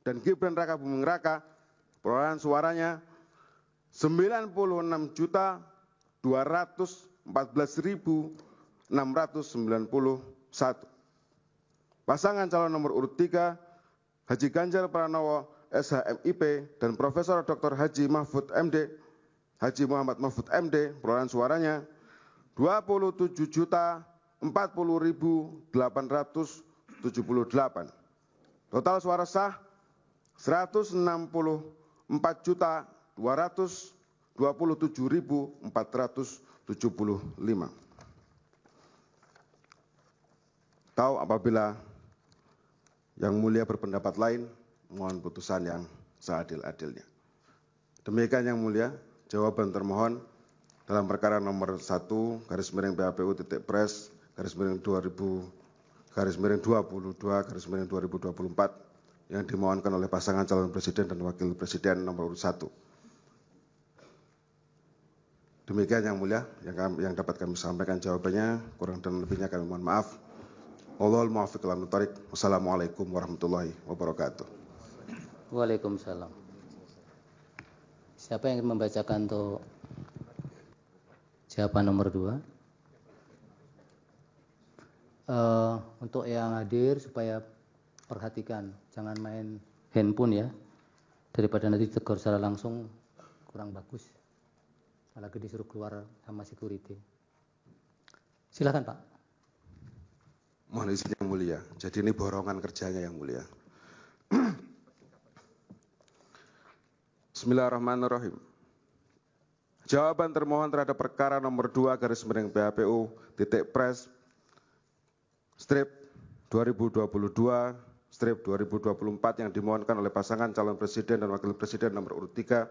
dan Gibran Raka Buming Raka perolehan suaranya 96.214.691. Pasangan calon nomor urut 3 Haji Ganjar Pranowo SHMIP dan Profesor Dr. Haji Mahfud MD, Haji Muhammad Mahfud MD perolehan suaranya 27.040.878. Total suara sah 164.227.475. Tahu apabila yang mulia berpendapat lain, mohon putusan yang seadil-adilnya. Demikian yang mulia, jawaban termohon dalam perkara nomor 1 /PHPU-Pres/2022/2024 yang dimohonkan oleh pasangan calon presiden dan wakil presiden nomor urut 1. Demikian yang mulia yang dapat kami sampaikan jawabannya, kurang dan lebihnya kami mohon maaf. Wallahul muwaffiq ila aqwamit thoriq. Wassalamualaikum warahmatullahi wabarakatuh. Waalaikumsalam. Siapa yang ingin membacakan untuk jawaban nomor 2? Untuk yang hadir supaya perhatikan, jangan main handphone ya, daripada nanti ditegur secara langsung kurang bagus. Apalagi disuruh keluar sama security. Silakan Pak. Mohon izin yang mulia, jadi ini borongan kerjanya yang mulia. Bismillahirrahmanirrahim. Jawaban termohon terhadap perkara nomor 2 /PHPU-Pres/2022/2024 yang dimohonkan oleh pasangan calon presiden dan wakil presiden nomor urut 3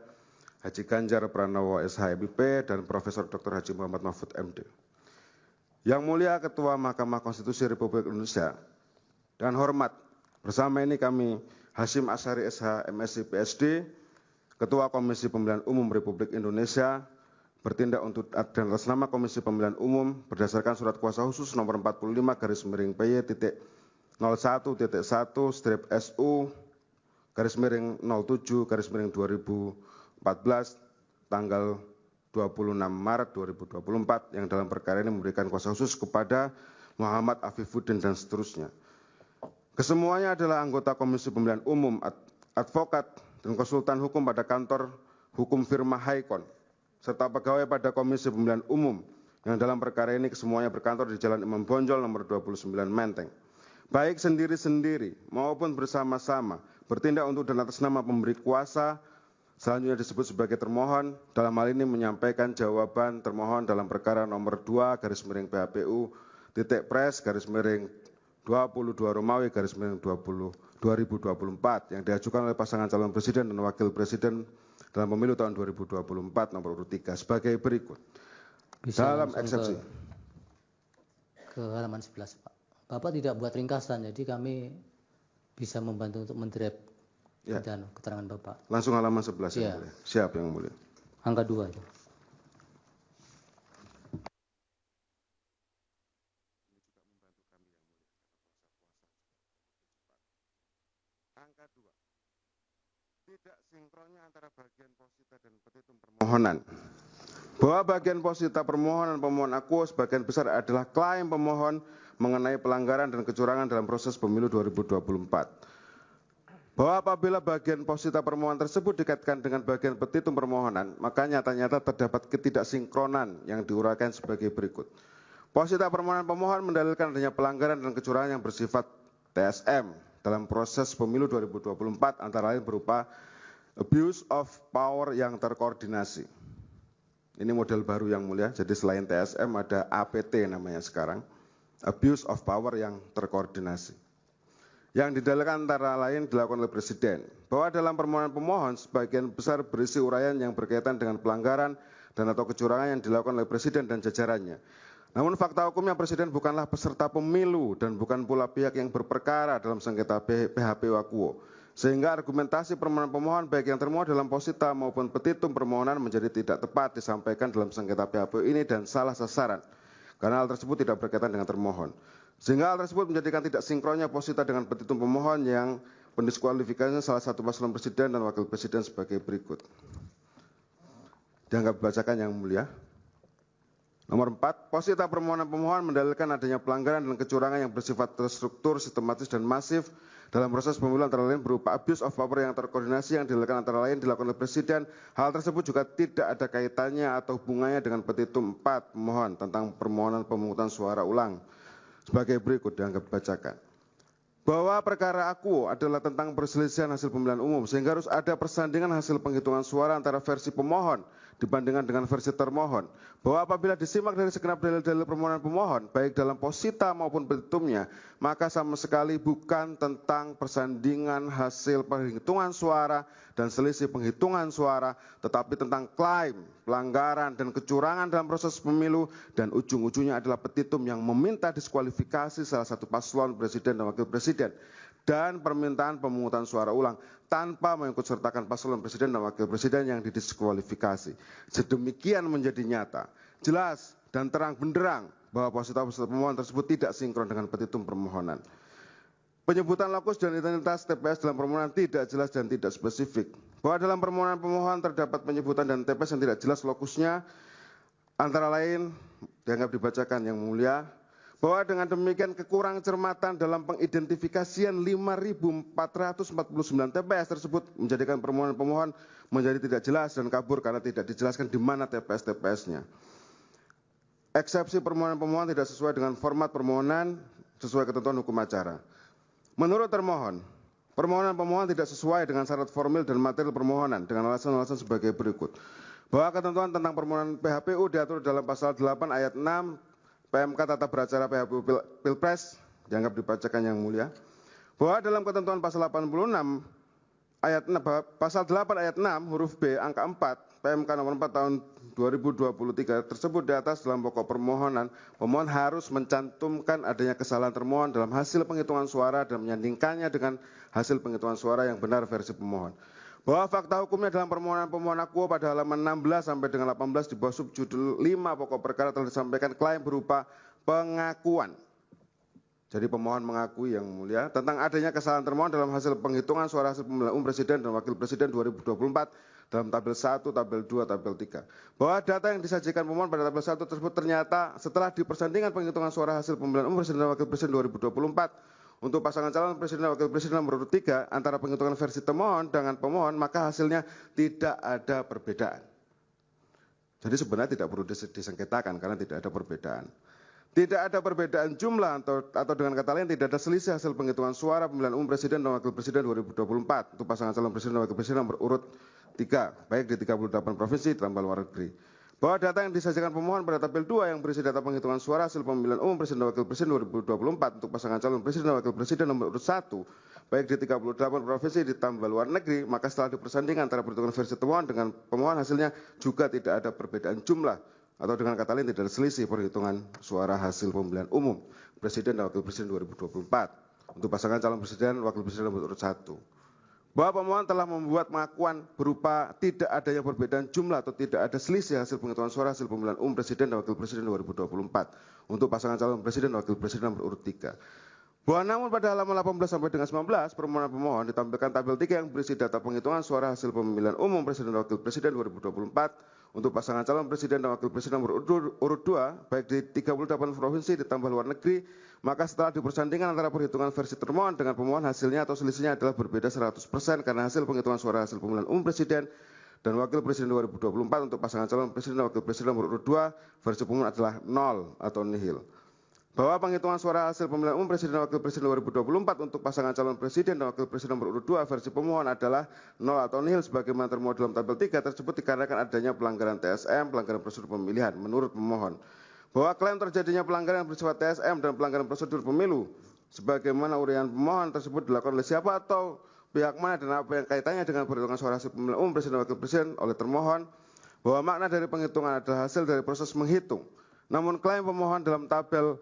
Haji Ganjar Pranowo SHMIP dan Profesor Dr. Haji Muhammad Mahfud MD. Yang mulia Ketua Mahkamah Konstitusi Republik Indonesia, dengan hormat bersama ini kami Hasyim Asyari SH MSc PSD, Ketua Komisi Pemilihan Umum Republik Indonesia, bertindak untuk dan atas nama Komisi Pemilihan Umum berdasarkan Surat Kuasa Khusus nomor 45/PY.01/SU/07/2014 tanggal 26 Maret 2024 yang dalam perkara ini memberikan kuasa khusus kepada Muhammad Afifuddin dan seterusnya. Kesemuanya adalah anggota Komisi Pemilihan Umum, advokat dan konsultan hukum pada kantor hukum firma Haikon, serta pegawai pada Komisi Pemilihan Umum yang dalam perkara ini kesemuanya berkantor di Jalan Imam Bonjol nomor 29 Menteng. Baik sendiri-sendiri maupun bersama-sama bertindak untuk dan atas nama pemberi kuasa selanjutnya disebut sebagai termohon, dalam hal ini menyampaikan jawaban termohon dalam perkara nomor 2 /PHPU-Pres/22 Romawi/2024 yang diajukan oleh pasangan calon presiden dan wakil presiden dalam pemilu tahun 2024 nomor urut 3 sebagai berikut. Bisa dalam eksepsi. Ke halaman 11 Pak. Bapak tidak buat ringkasan, jadi kami bisa membantu untuk mendraft dan keterangan Bapak. Langsung halaman 11 ya. Yang mulia. Siap yang mulia. Angka 2 itu. Angka 2. Tidak sinkronnya antara bagian posita dan petitum permohonan. Bahwa bagian posita permohonan pemohon akuo sebagian besar adalah klaim pemohon mengenai pelanggaran dan kecurangan dalam proses pemilu 2024. Bahwa apabila bagian posita permohonan tersebut dikaitkan dengan bagian petitum permohonan, maka nyata-nyata terdapat ketidaksinkronan yang diuraikan sebagai berikut. Posita permohonan pemohon mendalilkan adanya pelanggaran dan kecurangan yang bersifat TSM dalam proses pemilu 2024 antara lain berupa abuse of power yang terkoordinasi. Ini model baru yang mulia, jadi selain TSM ada APT namanya sekarang, abuse of power yang terkoordinasi. Yang didalilkan antara lain dilakukan oleh Presiden, bahwa dalam permohonan pemohon sebagian besar berisi uraian yang berkaitan dengan pelanggaran dan atau kecurangan yang dilakukan oleh Presiden dan jajarannya. Namun fakta hukumnya Presiden bukanlah peserta pemilu dan bukan pula pihak yang berperkara dalam sengketa PHPU akuo. Sehingga argumentasi permohonan pemohon baik yang termuat dalam posita maupun petitum permohonan menjadi tidak tepat disampaikan dalam sengketa PHPU ini dan salah sasaran. Karena hal tersebut tidak berkaitan dengan termohon. Sehingga hal tersebut menjadikan tidak sinkronnya posita dengan petitum pemohon yang Pendiskualifikasinya salah satu paslon presiden dan wakil presiden sebagai berikut. Dianggap dibacakan yang mulia. Nomor 4, posita permohonan pemohon mendalilkan adanya pelanggaran dan kecurangan yang bersifat terstruktur, sistematis, dan masif dalam proses pemilu antara lain berupa abuse of power yang terkoordinasi yang dilakukan antara lain dilakukan oleh presiden. Hal tersebut juga tidak ada kaitannya atau hubungannya dengan petitum 4 pemohon tentang permohonan pemungutan suara ulang. Sebagai berikut dianggap dibacakan. Bahwa perkara akuo adalah tentang perselisihan hasil pemilihan umum sehingga harus ada persandingan hasil penghitungan suara antara versi pemohon dibandingkan dengan versi termohon. Bahwa apabila disimak dari segenap dalil-dalil permohonan pemohon baik dalam posita maupun petitumnya, maka sama sekali bukan tentang persandingan hasil penghitungan suara dan selisih penghitungan suara, tetapi tentang klaim, pelanggaran dan kecurangan dalam proses pemilu, dan ujung-ujungnya adalah petitum yang meminta diskualifikasi salah satu paslon presiden dan wakil presiden dan permintaan pemungutan suara ulang tanpa mengikutsertakan paslon presiden dan wakil presiden yang didiskualifikasi. Sedemikian menjadi nyata, jelas dan terang benderang bahwa posita-posita pemohon tersebut tidak sinkron dengan petitum permohonan. Penyebutan lokus dan identitas TPS dalam permohonan tidak jelas dan tidak spesifik. Bahwa dalam permohonan pemohon terdapat penyebutan dan TPS yang tidak jelas lokusnya, antara lain dianggap dibacakan yang mulia, bahwa dengan demikian kekurang cermatan dalam pengidentifikasian 5.449 TPS tersebut menjadikan permohonan pemohon menjadi tidak jelas dan kabur karena tidak dijelaskan di mana TPS-TPS-nya. Eksepsi permohonan pemohon tidak sesuai dengan format permohonan sesuai ketentuan hukum acara. Menurut termohon, permohonan pemohon tidak sesuai dengan syarat formil dan material permohonan dengan alasan-alasan sebagai berikut. Bahwa ketentuan tentang permohonan PHPU diatur dalam pasal 8 ayat 6 PMK Tata Beracara PHPU Pilpres, dianggap dibacakan yang mulia. Bahwa dalam ketentuan pasal 86 ayat 6, pasal 8 ayat 6 huruf B angka 4 PMK nomor 4 tahun 2023 tersebut di atas dalam pokok permohonan, pemohon harus mencantumkan adanya kesalahan termohon dalam hasil penghitungan suara dan menyandingkannya dengan hasil penghitungan suara yang benar versi pemohon. Bahwa fakta hukumnya dalam permohonan pemohon akuo pada halaman 16 sampai dengan 18 di bawah subjudul 5 pokok perkara telah disampaikan klaim berupa pengakuan. Jadi pemohon mengakui yang mulia tentang adanya kesalahan termohon dalam hasil penghitungan suara hasil pemilihan umum presiden dan wakil presiden 2024 dalam tabel 1, tabel 2, tabel 3. Bahwa data yang disajikan pemohon pada tabel 1 tersebut ternyata setelah dipersandingkan penghitungan suara hasil pemilihan umum presiden dan wakil presiden 2024 untuk pasangan calon presiden dan wakil presiden nomor urut 3 antara penghitungan versi termohon dengan pemohon, maka hasilnya tidak ada perbedaan. Jadi sebenarnya tidak perlu disengketakan karena tidak ada perbedaan. Tidak ada perbedaan jumlah atau dengan kata lain tidak ada selisih hasil penghitungan suara pemilihan umum presiden dan wakil presiden 2024 untuk pasangan calon presiden dan wakil presiden nomor urut 3, baik di 38 provinsi ditambah luar negeri. Bahwa data yang disajikan pemohon pada tabel 2 yang berisi data penghitungan suara hasil pemilihan umum presiden dan wakil presiden 2024 untuk pasangan calon presiden dan wakil presiden nomor urut 1, baik di 38 provinsi ditambah luar negeri, maka setelah dipersandingkan antara perhitungan versi termohon dengan pemohon hasilnya juga tidak ada perbedaan jumlah atau dengan kata lain tidak ada selisih perhitungan suara hasil pemilihan umum presiden dan wakil presiden 2024 untuk pasangan calon presiden dan wakil presiden nomor urut 1. Bahwa pemohon telah membuat pengakuan berupa tidak adanya perbedaan jumlah atau tidak ada selisih hasil penghitungan suara hasil pemilihan umum presiden dan wakil presiden 2024 untuk pasangan calon presiden dan wakil presiden nomor urut 3. Bahwa namun pada halaman 18 sampai dengan 19 permohonan pemohon ditampilkan tabel 3 yang berisi data penghitungan suara hasil pemilihan umum presiden dan wakil presiden 2024 untuk pasangan calon presiden dan wakil presiden nomor urut 2 baik di 38 provinsi ditambah luar negeri, maka setelah dipersandingkan antara perhitungan versi termohon dengan pemohon hasilnya atau selisihnya adalah berbeda 100% karena hasil penghitungan suara hasil pemilihan umum presiden dan wakil presiden 2024 untuk pasangan calon presiden dan wakil presiden nomor urut 2 versi pemohon adalah 0 atau nihil. Bahwa penghitungan suara hasil pemilihan umum presiden dan wakil presiden 2024 untuk pasangan calon presiden dan wakil presiden nomor urut 2 versi pemohon adalah 0 atau nihil sebagaimana termuat dalam tabel 3 tersebut dikarenakan adanya pelanggaran TSM, pelanggaran prosedur pemilihan menurut pemohon. Bahwa klaim terjadinya pelanggaran yang bersifat TSM dan pelanggaran prosedur pemilu sebagaimana uraian pemohon tersebut dilakukan oleh siapa atau pihak mana dan apa yang kaitannya dengan perhitungan suara hasil pemilihan umum presiden dan wakil presiden oleh termohon. Bahwa makna dari penghitungan adalah hasil dari proses menghitung. Namun klaim pemohon dalam tabel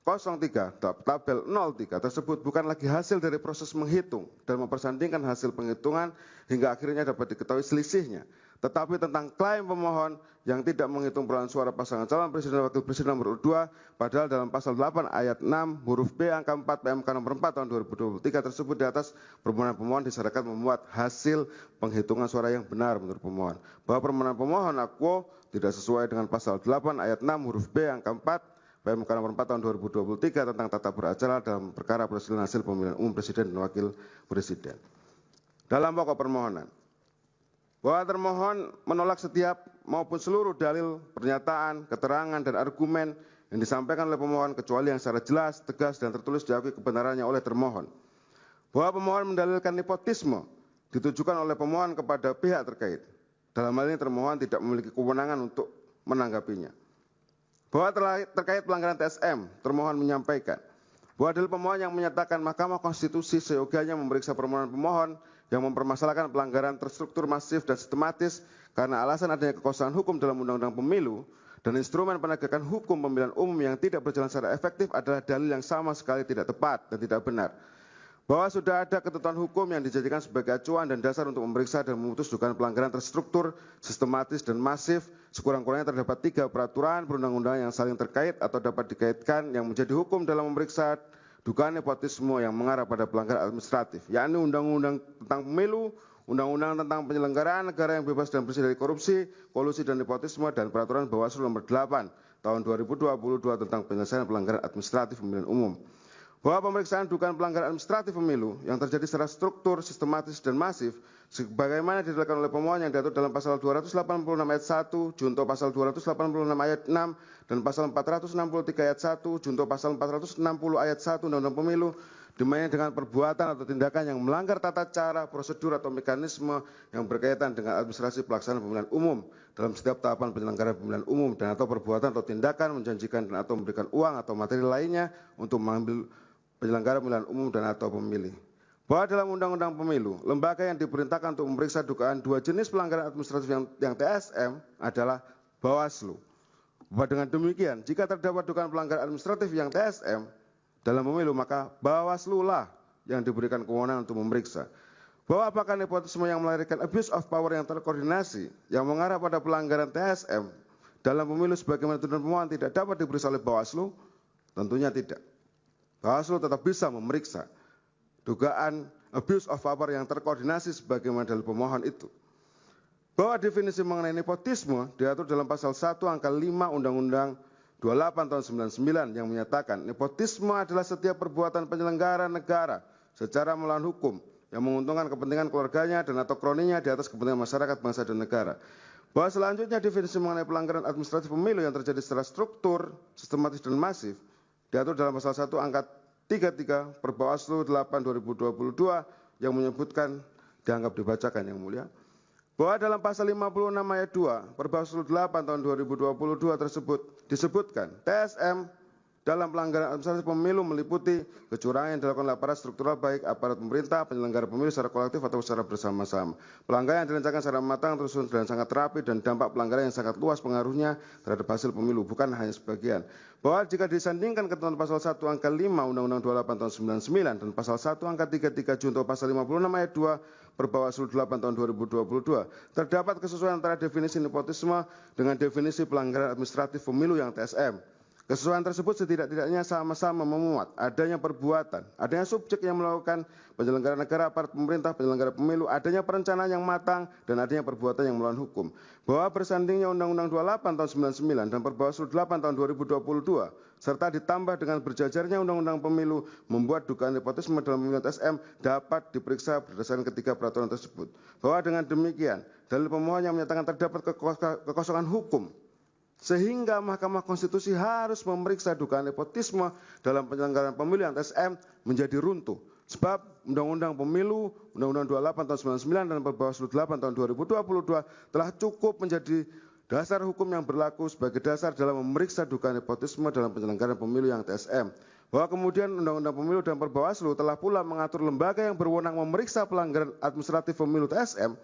03, tabel 03 tersebut bukan lagi hasil dari proses menghitung dan mempersandingkan hasil penghitungan hingga akhirnya dapat diketahui selisihnya. Tetapi tentang klaim pemohon yang tidak menghitung perolehan suara pasangan calon presiden dan wakil presiden nomor urut 2, padahal dalam pasal 8 ayat 6 huruf B angka 4 PMK nomor 4 tahun 2023 tersebut di atas permohonan pemohon disyaratkan memuat hasil penghitungan suara yang benar menurut pemohon. Bahwa permohonan pemohon akuo tidak sesuai dengan pasal 8 ayat 6 huruf B angka 4 PMK nomor 4 tahun 2023 tentang tata beracara dalam perkara perselisihan hasil pemilihan umum presiden dan wakil presiden. Dalam pokok permohonan, bahwa termohon menolak setiap maupun seluruh dalil, pernyataan, keterangan, dan argumen yang disampaikan oleh pemohon kecuali yang secara jelas, tegas, dan tertulis diakui kebenarannya oleh termohon. Bahwa pemohon mendalilkan nepotisme ditujukan oleh pemohon kepada pihak terkait. Dalam hal ini termohon tidak memiliki kewenangan untuk menanggapinya. Bahwa terkait pelanggaran TSM, termohon menyampaikan bahwa dalil pemohon yang menyatakan Mahkamah Konstitusi seyogianya memeriksa permohonan pemohon yang mempermasalahkan pelanggaran terstruktur masif dan sistematis karena alasan adanya kekosongan hukum dalam Undang-Undang Pemilu dan instrumen penegakan hukum pemilihan umum yang tidak berjalan secara efektif adalah dalil yang sama sekali tidak tepat dan tidak benar. Bahwa sudah ada ketentuan hukum yang dijadikan sebagai acuan dan dasar untuk memeriksa dan memutus dugaan pelanggaran terstruktur, sistematis, dan masif, sekurang-kurangnya terdapat 3 peraturan perundang-undangan yang saling terkait atau dapat dikaitkan yang menjadi hukum dalam memeriksa dugaan nepotisme yang mengarah pada pelanggaran administratif, yakni Undang-Undang tentang Pemilu, Undang-Undang tentang Penyelenggaraan Negara yang Bebas dan Bersih dari Korupsi, Kolusi dan Nepotisme, dan Peraturan Bawaslu Nomor 8 Tahun 2022 tentang penyelesaian pelanggaran administratif pemilihan umum. Bahwa pemeriksaan dugaan pelanggaran administratif pemilu yang terjadi secara struktur, sistematis, dan masif, sebagaimana didalilkan oleh pemohon yang diatur dalam pasal 286 ayat 1, junto pasal 286 ayat 6, dan pasal 463 ayat 1, junto pasal 460 ayat 1 Undang-Undang Pemilu, dimana dengan perbuatan atau tindakan yang melanggar tata cara, prosedur, atau mekanisme yang berkaitan dengan administrasi pelaksanaan pemilihan umum dalam setiap tahapan penyelenggaraan pemilihan umum dan atau perbuatan atau tindakan menjanjikan dan atau memberikan uang atau materi lainnya untuk mengambil penyelenggara pemilihan umum dan atau pemilih. Bahwa dalam Undang-Undang Pemilu, lembaga yang diperintahkan untuk memeriksa dugaan 2 jenis pelanggaran administratif yang TSM adalah Bawaslu. Bahwa dengan demikian, jika terdapat dugaan pelanggaran administratif yang TSM dalam pemilu, maka Bawaslu lah yang diberikan kewenangan untuk memeriksa. Bahwa apakah nepotisme yang melahirkan abuse of power yang terkoordinasi yang mengarah pada pelanggaran TSM dalam pemilu sebagaimana tuntutan pemohon tidak dapat diperiksa oleh Bawaslu? Tentunya tidak. Bawaslu tetap bisa memeriksa dugaan abuse of power yang terkoordinasi sebagaimana dalil pemohon itu. Bahwa definisi mengenai nepotisme diatur dalam pasal 1 angka 5 Undang-Undang 28 tahun 99 yang menyatakan nepotisme adalah setiap perbuatan penyelenggara negara secara melawan hukum yang menguntungkan kepentingan keluarganya dan atau kroninya di atas kepentingan masyarakat, bangsa, dan negara. Bahwa selanjutnya definisi mengenai pelanggaran administratif pemilu yang terjadi secara struktur, sistematis, dan masif diatur dalam pasal 1 angka 33 Perbawaslu 8 2022 yang menyebutkan dianggap dibacakan yang mulia. Bahwa dalam pasal 56 ayat 2 Perbawaslu 8 tahun 2022 tersebut disebutkan TSM dalam pelanggaran administratif pemilu meliputi kecurangan yang dilakukan oleh aparat struktural baik aparat pemerintah, penyelenggara pemilu secara kolektif atau secara bersama-sama. Pelanggaran yang direncanakan secara matang, tersusun dan sangat rapi dan dampak pelanggaran yang sangat luas pengaruhnya terhadap hasil pemilu, bukan hanya sebagian. Bahwa jika disandingkan ketentuan pasal 1 angka 5 Undang-Undang 28 tahun 99 dan pasal 1 angka 33 junto pasal 56 ayat 2 Perbawaslu 8 tahun 2022, terdapat kesesuaian antara definisi nepotisme dengan definisi pelanggaran administratif pemilu yang TSM. Kesesuaian tersebut setidak-tidaknya sama-sama memuat adanya perbuatan, adanya subjek yang melakukan penyelenggara negara, aparat pemerintah, penyelenggara pemilu, adanya perencanaan yang matang, dan adanya perbuatan yang melawan hukum. Bahwa bersandingnya Undang-Undang 28 tahun 99 dan Perbawaslu 8 tahun 2022, serta ditambah dengan berjajarnya Undang-Undang Pemilu, membuat dugaan nepotisme dalam pemilihan TSM dapat diperiksa berdasarkan ketiga peraturan tersebut. Bahwa dengan demikian, dalil pemohon yang menyatakan terdapat kekosongan hukum, sehingga Mahkamah Konstitusi harus memeriksa dugaan nepotisme dalam penyelenggaraan pemilihan TSM menjadi runtuh. Sebab Undang-Undang Pemilu, Undang-Undang 28 tahun 99 dan Perbawaslu 8 tahun 2022 telah cukup menjadi dasar hukum yang berlaku sebagai dasar dalam memeriksa dugaan nepotisme dalam penyelenggaraan pemilu yang TSM. Bahwa kemudian Undang-Undang Pemilu dan Perbawaslu telah pula mengatur lembaga yang berwenang memeriksa pelanggaran administratif pemilu TSM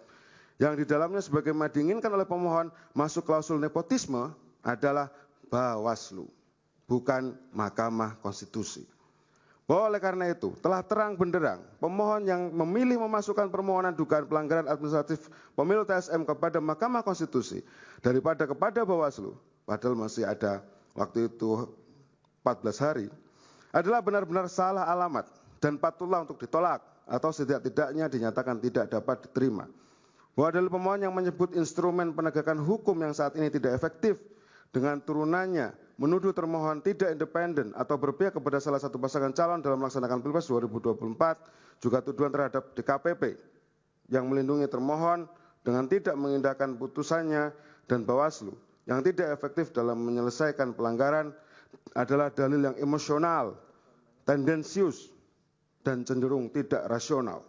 yang di dalamnya sebagaimana diinginkan oleh pemohon masuk klausul nepotisme adalah Bawaslu, bukan Mahkamah Konstitusi. Bahwa oleh karena itu telah terang benderang pemohon yang memilih memasukkan permohonan dugaan pelanggaran administratif pemilu TSM kepada Mahkamah Konstitusi daripada kepada Bawaslu, padahal masih ada waktu itu 14 hari, adalah benar-benar salah alamat dan patutlah untuk ditolak atau setidak-tidaknya dinyatakan tidak dapat diterima. Bahwa dalil pemohon yang menyebut instrumen penegakan hukum yang saat ini tidak efektif dengan turunannya menuduh termohon tidak independen atau berpihak kepada salah satu pasangan calon dalam melaksanakan Pilpres 2024, juga tuduhan terhadap DKPP yang melindungi termohon dengan tidak mengindahkan putusannya dan Bawaslu yang tidak efektif dalam menyelesaikan pelanggaran adalah dalil yang emosional, tendensius, dan cenderung tidak rasional.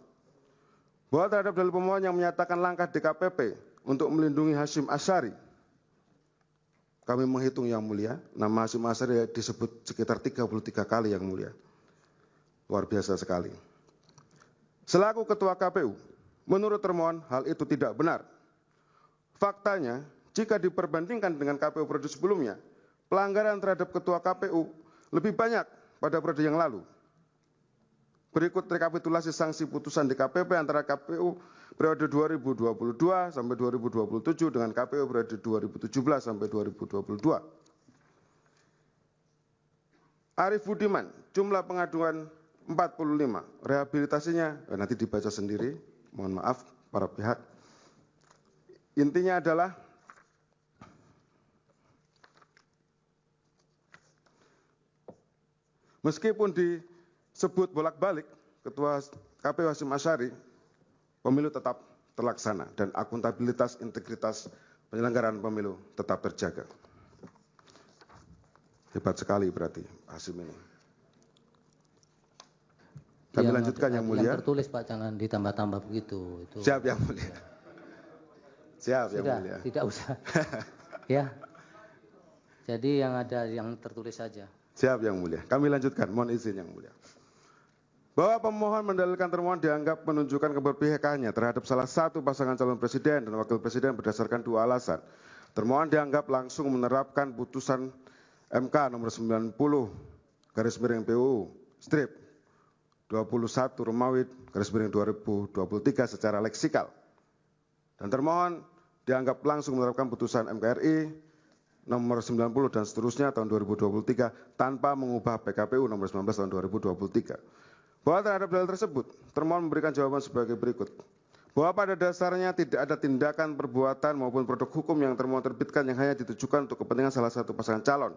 Bahwa terhadap dalil pemohon yang menyatakan langkah DKPP untuk melindungi Hasyim Asyari, kami menghitung yang mulia, nama Hasyim Asyari disebut sekitar 33 kali yang mulia. Luar biasa sekali. Selaku Ketua KPU, menurut termohon hal itu tidak benar. Faktanya, jika diperbandingkan dengan KPU periode sebelumnya, pelanggaran terhadap Ketua KPU lebih banyak pada periode yang lalu. Berikut rekapitulasi sanksi putusan DKPP antara KPU periode 2022 sampai 2027 dengan KPU periode 2017 sampai 2022. Arif Budiman, jumlah pengaduan 45, rehabilitasinya nanti dibaca sendiri, mohon maaf para pihak. Intinya adalah meskipun disebut bolak-balik Ketua KPU Hasyim Asyari, pemilu tetap terlaksana dan akuntabilitas integritas penyelenggaraan pemilu tetap terjaga. Hebat sekali berarti Hasyim ini. Kami lanjutkan yang mulia. Yang tertulis Pak, jangan ditambah-tambah begitu. Itu. Siap yang mulia. Siap yang mulia. Tidak usah. Ya. Jadi yang ada yang tertulis saja. Siap yang mulia. Kami lanjutkan, mohon izin yang mulia. Bahwa pemohon mendalilkan termohon dianggap menunjukkan keberpihakannya terhadap salah satu pasangan calon presiden dan wakil presiden berdasarkan dua alasan. Termohon dianggap langsung menerapkan putusan MK nomor 90 garis miring PUU strip 21 Romawi garis miring 2023 secara leksikal. Dan termohon dianggap langsung menerapkan putusan MKRI nomor 90 dan seterusnya tahun 2023 tanpa mengubah PKPU nomor 19 tahun 2023. Bahwa terhadap dalil tersebut, termohon memberikan jawaban sebagai berikut. Bahwa pada dasarnya tidak ada tindakan, perbuatan maupun produk hukum yang termohon terbitkan yang hanya ditujukan untuk kepentingan salah satu pasangan calon.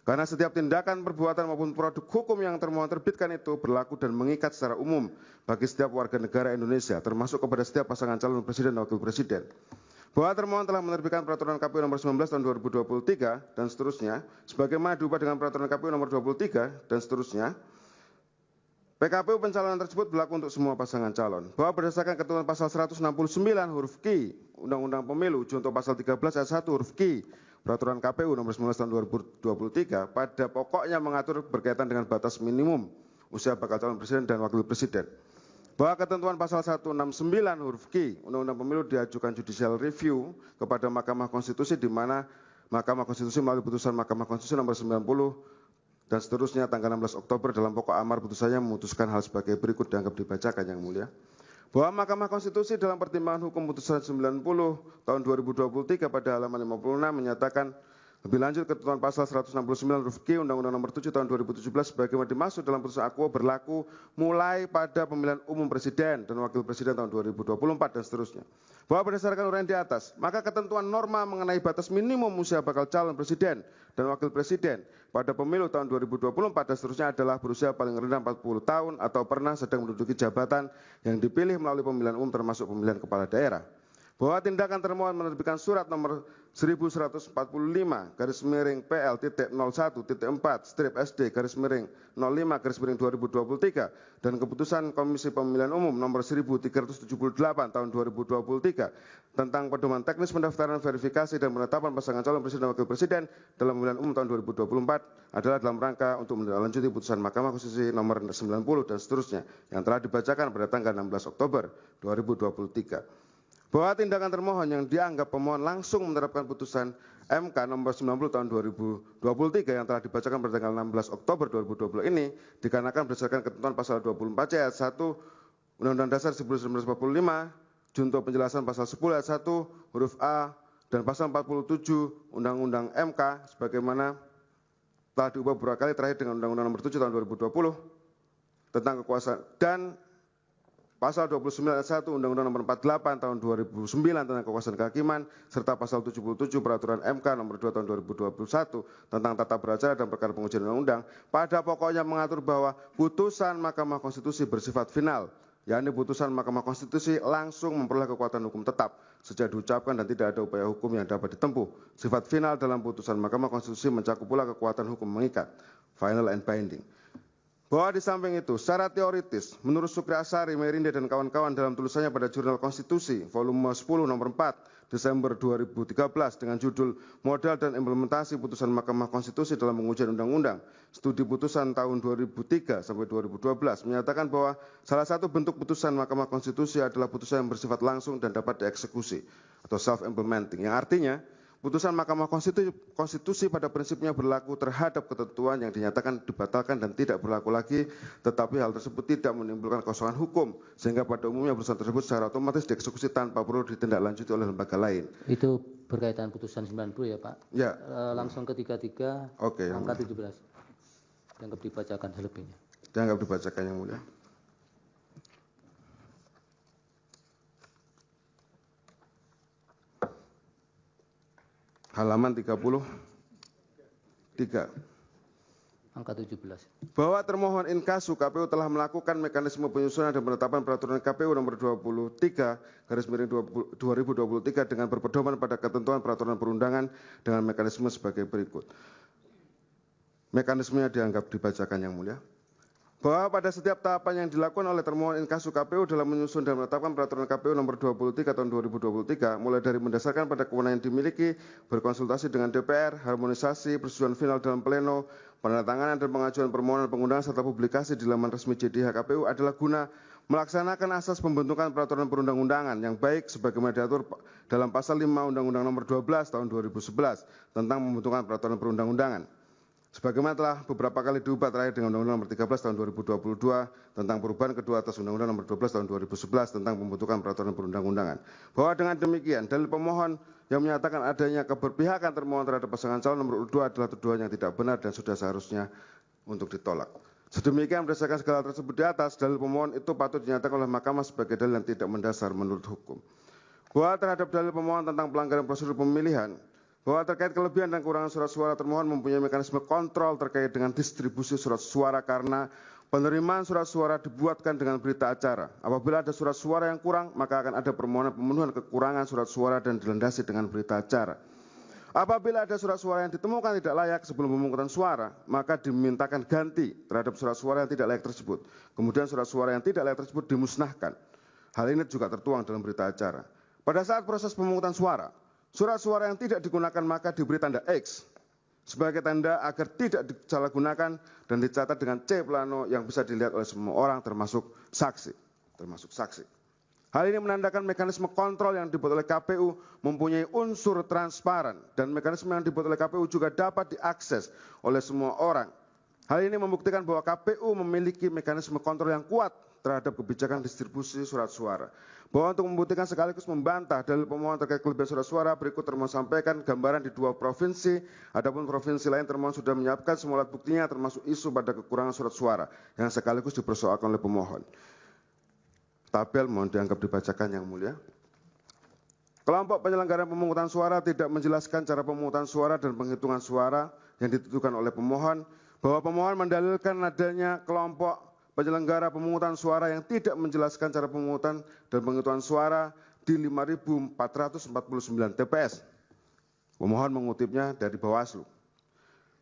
Karena setiap tindakan, perbuatan maupun produk hukum yang termohon terbitkan itu berlaku dan mengikat secara umum bagi setiap warga negara Indonesia, termasuk kepada setiap pasangan calon presiden dan wakil presiden. Bahwa termohon telah menerbitkan peraturan KPU nomor 19 tahun 2023 dan seterusnya, sebagaimana diubah dengan peraturan KPU nomor 23 dan seterusnya. PKPU pencalonan tersebut berlaku untuk semua pasangan calon. Bahwa berdasarkan ketentuan pasal 169 huruf Q Undang-Undang Pemilu junto pasal 13 ayat 1 huruf Q Peraturan KPU nomor 19 tahun 2023 pada pokoknya mengatur berkaitan dengan batas minimum usia bakal calon presiden dan wakil presiden. Bahwa ketentuan pasal 169 huruf Q Undang-Undang Pemilu diajukan judicial review kepada Mahkamah Konstitusi di mana Mahkamah Konstitusi melalui putusan Mahkamah Konstitusi nomor 90 dan seterusnya tanggal 16 Oktober dalam pokok amar putusannya memutuskan hal sebagai berikut dianggap dibacakan yang mulia. Bahwa Mahkamah Konstitusi dalam pertimbangan hukum putusan 90 tahun 2023 pada halaman 56 menyatakan lebih lanjut ketentuan pasal 169 huruf Q Undang-Undang nomor 7 tahun 2017 sebagaimana dimaksud dalam putusan akuo berlaku mulai pada pemilihan umum presiden dan wakil presiden tahun 2024 dan seterusnya. Bahwa berdasarkan uraian di atas, maka ketentuan norma mengenai batas minimum usia bakal calon presiden dan wakil presiden pada pemilu tahun 2024 dan seterusnya adalah berusia paling rendah 40 tahun atau pernah sedang menduduki jabatan yang dipilih melalui pemilihan umum termasuk pemilihan kepala daerah. Bahwa tindakan termohon menerbitkan surat nomor 1145 garis miring PL.01.4 strip SD garis miring 05 garis miring 2023 dan keputusan Komisi Pemilihan Umum nomor 1378 tahun 2023 tentang pedoman teknis pendaftaran verifikasi dan penetapan pasangan calon presiden dan wakil presiden dalam pemilihan umum tahun 2024 adalah dalam rangka untuk menindaklanjuti putusan Mahkamah Konstitusi nomor 90 dan seterusnya yang telah dibacakan pada tanggal 16 Oktober 2023. bahwa tindakan termohon yang dianggap pemohon langsung menerapkan putusan MK nomor 90 tahun 2023 yang telah dibacakan pada tanggal 16 Oktober 2020 ini dikarenakan berdasarkan ketentuan pasal 24C ayat 1 Undang-Undang Dasar 1945, junto penjelasan pasal 10 ayat 1 huruf A dan pasal 47 Undang-Undang MK sebagaimana telah diubah beberapa kali terakhir dengan Undang-Undang nomor 7 tahun 2020 tentang kekuasaan dan pasal 29 ayat 1 Undang-Undang nomor 48 tahun 2009 tentang kekuasaan kehakiman serta pasal 77 Peraturan MK nomor 2 tahun 2021 tentang tata beracara dan perkara pengujian undang-undang pada pokoknya mengatur bahwa putusan Mahkamah Konstitusi bersifat final, yakni putusan Mahkamah Konstitusi langsung memperoleh kekuatan hukum tetap sejak diucapkan dan tidak ada upaya hukum yang dapat ditempuh. Sifat final dalam putusan Mahkamah Konstitusi mencakup pula kekuatan hukum mengikat, final and binding. Bahwa di samping itu, secara teoritis, menurut Supri Asari, Merinde, dan kawan-kawan dalam tulisannya pada Jurnal Konstitusi, volume 10 nomor 4, Desember 2013, dengan judul Modal dan Implementasi Putusan Mahkamah Konstitusi dalam Pengujian Undang-Undang, Studi Putusan tahun 2003 sampai 2012, menyatakan bahwa salah satu bentuk putusan Mahkamah Konstitusi adalah putusan yang bersifat langsung dan dapat dieksekusi, atau self-implementing, yang artinya, putusan Mahkamah Konstitusi pada prinsipnya berlaku terhadap ketentuan yang dinyatakan dibatalkan dan tidak berlaku lagi, tetapi hal tersebut tidak menimbulkan kekosongan hukum, sehingga pada umumnya putusan tersebut secara otomatis dieksekusi tanpa perlu ditindaklanjuti oleh lembaga lain. Itu berkaitan putusan 90 ya Pak? Ya. Langsung ke 33, Oke, angka 17. Dianggap dibacakan selebihnya. Dianggap dibacakan yang mulia. Halaman 33. Angka 17. Bahwa termohon inkasu KPU telah melakukan mekanisme penyusunan dan penetapan peraturan KPU nomor 23/2023 dengan berpedoman pada ketentuan peraturan perundangan dengan mekanisme sebagai berikut. Mekanismenya dianggap dibacakan yang mulia. Bahwa pada setiap tahapan yang dilakukan oleh termohon inkasu KPU dalam menyusun dan menetapkan peraturan KPU nomor 23 tahun 2023, mulai dari mendasarkan pada kewenangan yang dimiliki, berkonsultasi dengan DPR, harmonisasi, persetujuan final dalam pleno, penandatanganan dan pengajuan permohonan pengundangan serta publikasi di laman resmi JDH KPU adalah guna melaksanakan asas pembentukan peraturan perundang-undangan yang baik sebagaimana diatur dalam pasal 5 Undang-Undang nomor 12 tahun 2011 tentang pembentukan peraturan perundang-undangan. Sebagaimana telah beberapa kali diubah terakhir dengan Undang-Undang nomor 13 tahun 2022 tentang perubahan kedua atas Undang-Undang nomor 12 tahun 2011 tentang pembentukan peraturan perundang-undangan. Bahwa dengan demikian, dalil pemohon yang menyatakan adanya keberpihakan termohon terhadap pasangan calon nomor 2 adalah tuduhan yang tidak benar dan sudah seharusnya untuk ditolak. Sedemikian berdasarkan segala tersebut di atas, dalil pemohon itu patut dinyatakan oleh Mahkamah sebagai dalil yang tidak mendasar menurut hukum. Bahwa terhadap dalil pemohon tentang pelanggaran prosedur pemilihan, bahwa terkait kelebihan dan kekurangan surat suara termohon mempunyai mekanisme kontrol terkait dengan distribusi surat suara karena penerimaan surat suara dibuatkan dengan berita acara. Apabila ada surat suara yang kurang, maka akan ada permohonan pemenuhan kekurangan surat suara dan dilandasi dengan berita acara. Apabila ada surat suara yang ditemukan tidak layak sebelum pemungutan suara, maka dimintakan ganti terhadap surat suara yang tidak layak tersebut. Kemudian surat suara yang tidak layak tersebut dimusnahkan. Hal ini juga tertuang dalam berita acara. Pada saat proses pemungutan suara, surat suara yang tidak digunakan maka diberi tanda X sebagai tanda agar tidak disalahgunakan dan dicatat dengan C plano yang bisa dilihat oleh semua orang termasuk saksi. Hal ini menandakan mekanisme kontrol yang dibuat oleh KPU mempunyai unsur transparan dan mekanisme yang dibuat oleh KPU juga dapat diakses oleh semua orang. Hal ini membuktikan bahwa KPU memiliki mekanisme kontrol yang kuat terhadap kebijakan distribusi surat suara. Bahwa untuk membuktikan sekaligus membantah dalil pemohon terkait kelebihan surat suara, berikut termohon sampaikan gambaran di 2 provinsi. Adapun provinsi lain termohon sudah menyiapkan semua alat buktinya termasuk isu pada kekurangan surat suara yang sekaligus dipersoalkan oleh pemohon. Tabel mohon dianggap dibacakan yang mulia. Kelompok penyelenggaraan pemungutan suara tidak menjelaskan cara pemungutan suara dan penghitungan suara yang ditentukan oleh pemohon, bahwa pemohon mendalilkan adanya kelompok penyelenggara pemungutan suara yang tidak menjelaskan cara pemungutan dan penghitungan suara di 5.449 TPS. Pemohon mengutipnya dari Bawaslu.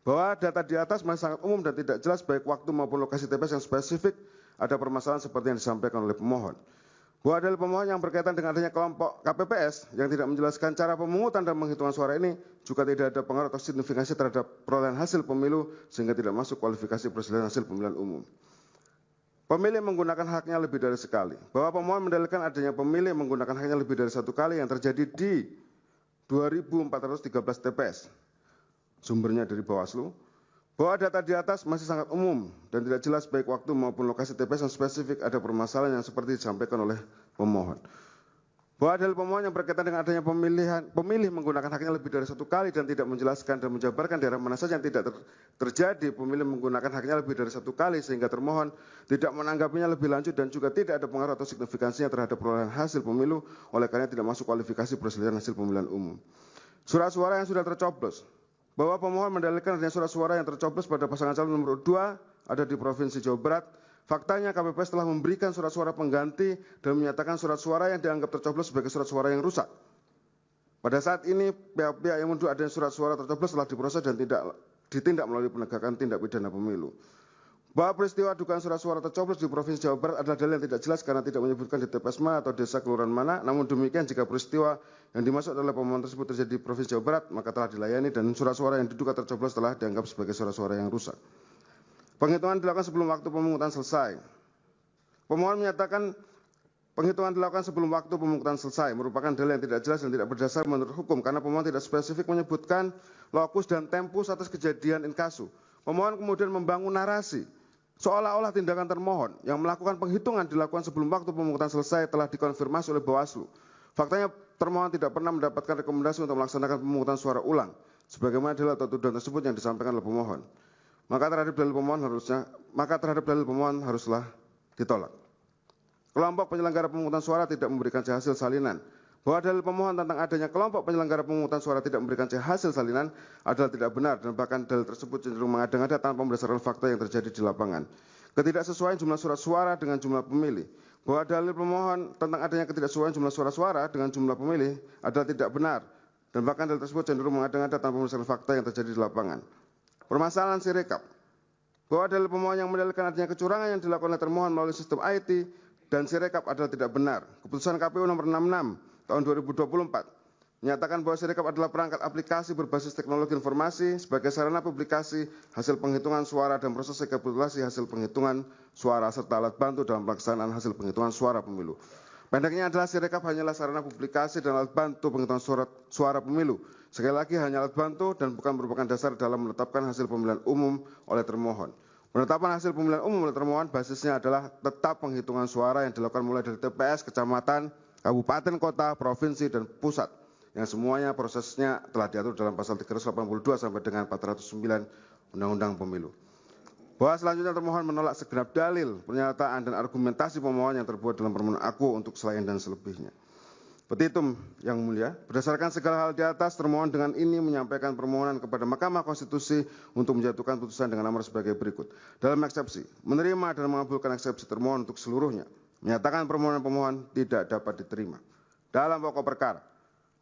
Bahwa data di atas masih sangat umum dan tidak jelas baik waktu maupun lokasi TPS yang spesifik, ada permasalahan seperti yang disampaikan oleh pemohon. Bahwa dalil pemohon yang berkaitan dengan adanya kelompok KPPS yang tidak menjelaskan cara pemungutan dan penghitungan suara ini juga tidak ada pengaruh atau signifikansi terhadap perolehan hasil pemilu sehingga tidak masuk kualifikasi perselisihan hasil pemilihan umum. pemilih menggunakan haknya lebih dari sekali. Bahwa pemohon mendalilkan adanya pemilih menggunakan haknya lebih dari satu kali yang terjadi di 2.413 TPS. Sumbernya dari Bawaslu. Bahwa data di atas masih sangat umum dan tidak jelas baik waktu maupun lokasi TPS yang spesifik ada permasalahan yang seperti disampaikan oleh pemohon. Bahwa dalil pemohon yang berkaitan dengan adanya pemilih menggunakan haknya lebih dari satu kali dan tidak menjelaskan dan menjabarkan daerah mana saja yang tidak terjadi pemilih menggunakan haknya lebih dari satu kali sehingga termohon tidak menanggapinya lebih lanjut dan juga tidak ada pengaruh atau signifikansinya terhadap perolehan hasil pemilu, oleh karena tidak masuk kualifikasi perselisihan hasil pemilihan umum. Surat suara yang sudah tercoblos. Bahwa pemohon mendalilkan adanya surat suara yang tercoblos pada pasangan calon nomor 2 ada di Provinsi Jawa Barat. Faktanya KPPS telah memberikan surat suara pengganti dan menyatakan surat suara yang dianggap tercoblos sebagai surat suara yang rusak. Pada saat ini pihak-pihak yang menuduh adanya surat suara tercoblos telah diproses dan tidak ditindak melalui penegakan tindak pidana pemilu. Bahwa peristiwa dugaan surat suara tercoblos di Provinsi Jawa Barat adalah dalil yang tidak jelas karena tidak menyebutkan di TPS mana atau desa kelurahan mana. Namun demikian jika peristiwa yang dimaksud oleh pemohon tersebut terjadi di Provinsi Jawa Barat maka telah dilayani dan surat suara yang diduga tercoblos telah dianggap sebagai surat suara yang rusak. Penghitungan dilakukan sebelum waktu pemungutan selesai. Pemohon menyatakan penghitungan dilakukan sebelum waktu pemungutan selesai merupakan dalil yang tidak jelas dan tidak berdasar menurut hukum karena pemohon tidak spesifik menyebutkan lokus dan tempus atas kejadian in casu. Pemohon kemudian membangun narasi seolah-olah tindakan termohon yang melakukan penghitungan dilakukan sebelum waktu pemungutan selesai telah dikonfirmasi oleh Bawaslu. Faktanya termohon tidak pernah mendapatkan rekomendasi untuk melaksanakan pemungutan suara ulang sebagaimana dalil atau tuduhan tersebut yang disampaikan oleh pemohon. Maka terhadap dalil pemohon haruslah ditolak. Kelompok penyelenggara pemungutan suara tidak memberikan hasil salinan. Bahwa dalil pemohon tentang adanya kelompok penyelenggara pemungutan suara tidak memberikan hasil salinan adalah tidak benar dan bahkan dalil tersebut cenderung mengada-ngada tanpa berdasarkan fakta yang terjadi di lapangan. Ketidaksesuaian jumlah surat suara dengan jumlah pemilih. Bahwa dalil pemohon tentang adanya ketidaksesuaian jumlah suara dengan jumlah pemilih adalah tidak benar dan bahkan dalil tersebut cenderung mengada-ngada tanpa berdasarkan fakta yang terjadi di lapangan. Permasalahan Sirekap. Bahwa dalil pemohon yang mendalilkan adanya kecurangan yang dilakukan oleh termohon melalui sistem IT dan Sirekap adalah tidak benar. Keputusan KPU nomor 66 tahun 2024 menyatakan bahwa Sirekap adalah perangkat aplikasi berbasis teknologi informasi sebagai sarana publikasi hasil penghitungan suara dan proses rekapitulasi hasil penghitungan suara serta alat bantu dalam pelaksanaan hasil penghitungan suara pemilu. Pendeknya adalah Sirekap hanyalah sarana publikasi dan alat bantu penghitungan suara pemilu. Sekali lagi hanya alat bantu dan bukan merupakan dasar dalam menetapkan hasil pemilihan umum oleh termohon. Penetapan hasil pemilihan umum oleh termohon basisnya adalah tetap penghitungan suara yang dilakukan mulai dari TPS, kecamatan, kabupaten, kota, provinsi, dan pusat. Yang semuanya prosesnya telah diatur dalam pasal 382 sampai dengan 409 Undang-Undang Pemilu. Bahwa selanjutnya termohon menolak segenap dalil, pernyataan dan argumentasi pemohon yang terbuat dalam permohonan aku untuk selain dan selebihnya. Petitum yang mulia, berdasarkan segala hal di atas, termohon dengan ini menyampaikan permohonan kepada Mahkamah Konstitusi untuk menjatuhkan putusan dengan nomor sebagai berikut. Dalam eksepsi, menerima dan mengabulkan eksepsi termohon untuk seluruhnya, menyatakan permohonan pemohon tidak dapat diterima. Dalam pokok perkara,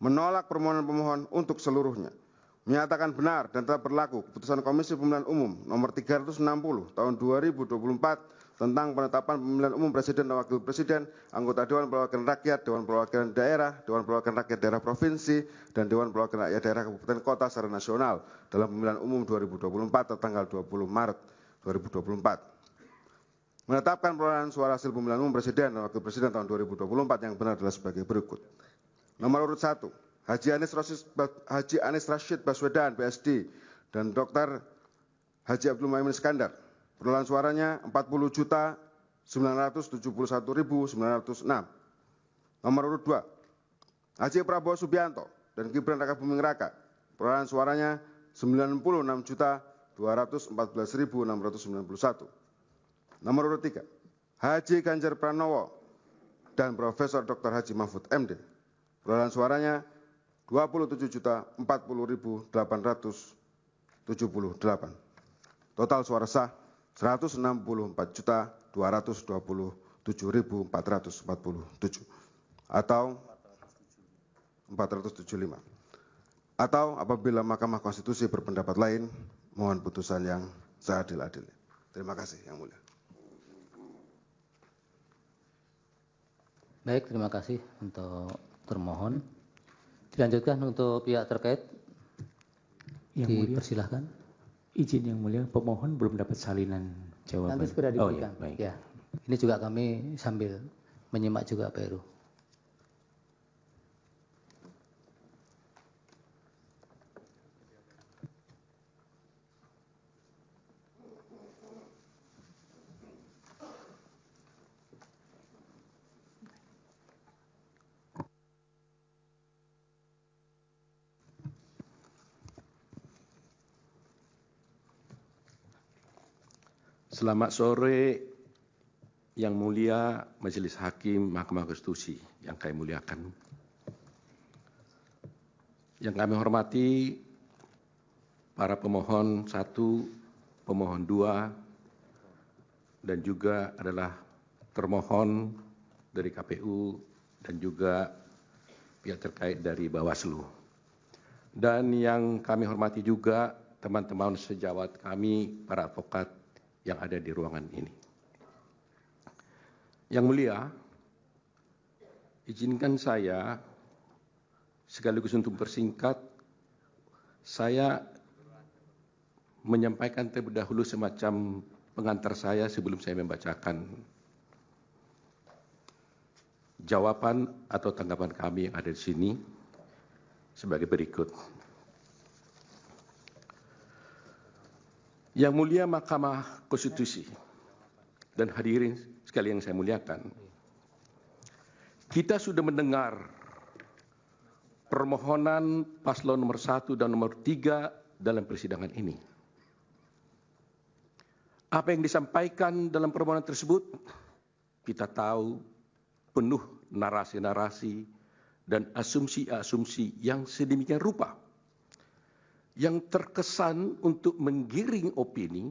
menolak permohonan pemohon untuk seluruhnya. Menyatakan benar dan tetap berlaku keputusan Komisi Pemilihan Umum nomor 360 tahun 2024 tentang penetapan pemilihan umum presiden dan wakil presiden, anggota Dewan Perwakilan Rakyat, Dewan Perwakilan Daerah, Dewan Perwakilan Rakyat Daerah Provinsi, dan Dewan Perwakilan Rakyat Daerah Kabupaten Kota secara nasional dalam pemilihan umum 2024 tanggal 20 Maret 2024. Menetapkan perolehan suara hasil pemilihan umum presiden dan wakil presiden tahun 2024 yang benar adalah sebagai berikut. Nomor urut 1. Haji Anies Rashid Baswedan, PSD, dan Dr. Haji Abdul Muhaimin Iskandar. Perolehan suaranya 40.971.906. Nomor urut 2. Haji Prabowo Subianto dan Gibran Raka Buming Raka. Perolehan suaranya 96.214.691. Nomor urut 3. Haji Ganjar Pranowo dan Profesor Dr. Haji Mahfud MD. Perolehan suaranya 27.040.878. Total suara sah 164.227.447 atau 475. Atau apabila Mahkamah Konstitusi berpendapat lain, mohon putusan yang seadil-adilnya. Terima kasih yang mulia. Baik, terima kasih untuk termohon. Dilanjutkan untuk pihak terkait. Yang mulia, dipersilahkan. izin yang mulia, pemohon belum dapat salinan jawaban. Nanti segera diberikan. Oh, ya, baik. Ya. Ini juga kami sambil menyimak juga Pak Heru. Selamat sore Yang Mulia Majelis Hakim Mahkamah Konstitusi yang kami muliakan. Yang kami hormati para pemohon 1, pemohon 2, dan juga adalah termohon dari KPU dan juga pihak terkait dari Bawaslu. Dan yang kami hormati juga teman-teman sejawat kami, para advokat yang ada di ruangan ini. Yang Mulia, izinkan saya sekaligus untuk persingkat, saya menyampaikan terlebih dahulu semacam pengantar saya sebelum saya membacakan jawaban atau tanggapan kami yang ada di sini sebagai berikut. Yang Mulia Mahkamah Konstitusi dan hadirin sekalian yang saya muliakan, kita sudah mendengar permohonan paslon nomor 1 dan nomor 3 dalam persidangan ini. Apa yang disampaikan dalam permohonan tersebut, kita tahu penuh narasi-narasi dan asumsi-asumsi yang sedemikian rupa, yang terkesan untuk menggiring opini,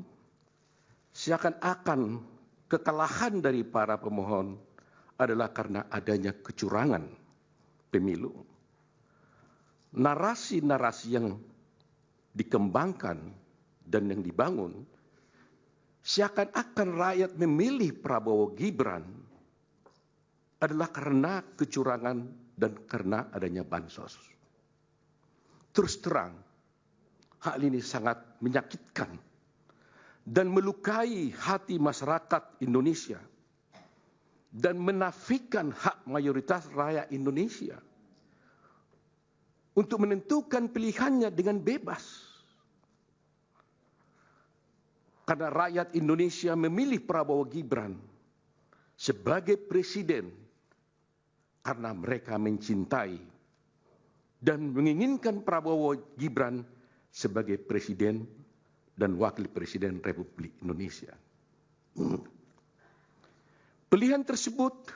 seakan-akan kekalahan dari para pemohon adalah karena adanya kecurangan pemilu. Narasi-narasi yang dikembangkan dan yang dibangun, seakan-akan rakyat memilih Prabowo Gibran adalah karena kecurangan dan karena adanya bansos. Terus terang, hal ini sangat menyakitkan dan melukai hati masyarakat Indonesia dan menafikan hak mayoritas rakyat Indonesia untuk menentukan pilihannya dengan bebas. Karena rakyat Indonesia memilih Prabowo Gibran sebagai presiden karena mereka mencintai dan menginginkan Prabowo Gibran sebagai presiden dan wakil presiden Republik Indonesia. Pilihan tersebut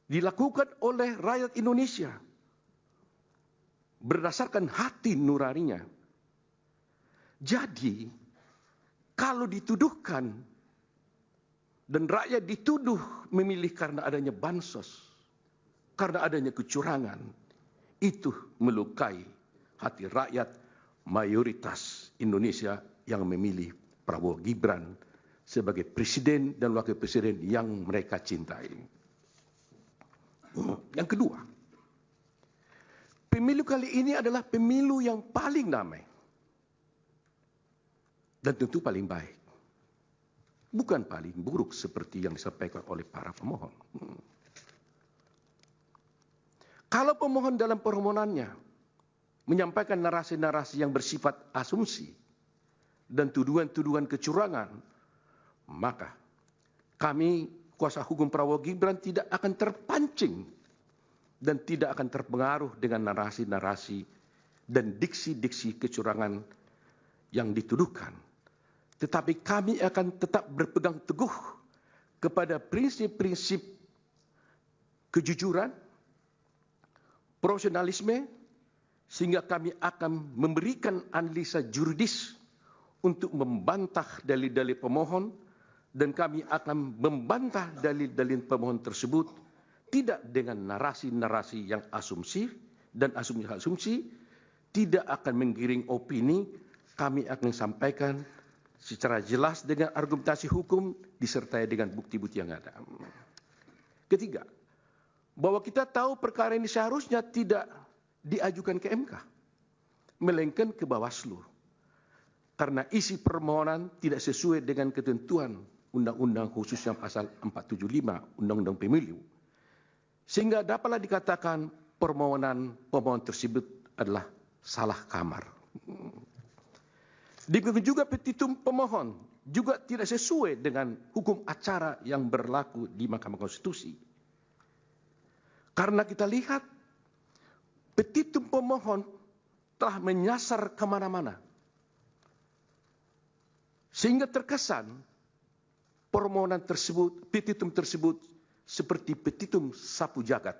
dilakukan oleh rakyat Indonesia berdasarkan hati nuraninya. Jadi, kalau dituduhkan dan rakyat dituduh memilih karena adanya bansos, karena adanya kecurangan, itu melukai hati rakyat mayoritas Indonesia yang memilih Prabowo Gibran sebagai presiden dan wakil presiden yang mereka cintai. Yang kedua, pemilu kali ini adalah pemilu yang paling damai dan tentu paling baik. Bukan paling buruk seperti yang disampaikan oleh para pemohon. Kalau pemohon dalam permohonannya menyampaikan narasi-narasi yang bersifat asumsi dan tuduhan-tuduhan kecurangan, maka kami, kuasa hukum Prabowo Gibran, tidak akan terpancing dan tidak akan terpengaruh dengan narasi-narasi dan diksi-diksi kecurangan yang dituduhkan. Tetapi kami akan tetap berpegang teguh kepada prinsip-prinsip kejujuran, profesionalisme, sehingga kami akan memberikan analisa juridis untuk membantah dalil-dalil pemohon, dan kami akan membantah dalil-dalil pemohon tersebut tidak dengan narasi-narasi yang asumsi dan asumsi-asumsi, tidak akan menggiring opini. Kami akan sampaikan secara jelas dengan argumentasi hukum disertai dengan bukti-bukti yang ada. Ketiga, bahwa kita tahu perkara ini seharusnya tidak diajukan ke MK, melainkan ke Bawaslu. Karena isi permohonan tidak sesuai dengan ketentuan Undang-Undang khususnya pasal 475 Undang-Undang Pemilu, sehingga dapatlah dikatakan permohonan pemohon tersebut adalah salah kamar. Demikian juga petitum pemohon juga tidak sesuai dengan hukum acara yang berlaku di Mahkamah Konstitusi. Karena kita lihat petitum pemohon telah menyasar kemana-mana. Sehingga terkesan permohonan tersebut, petitum tersebut seperti petitum sapu jagat.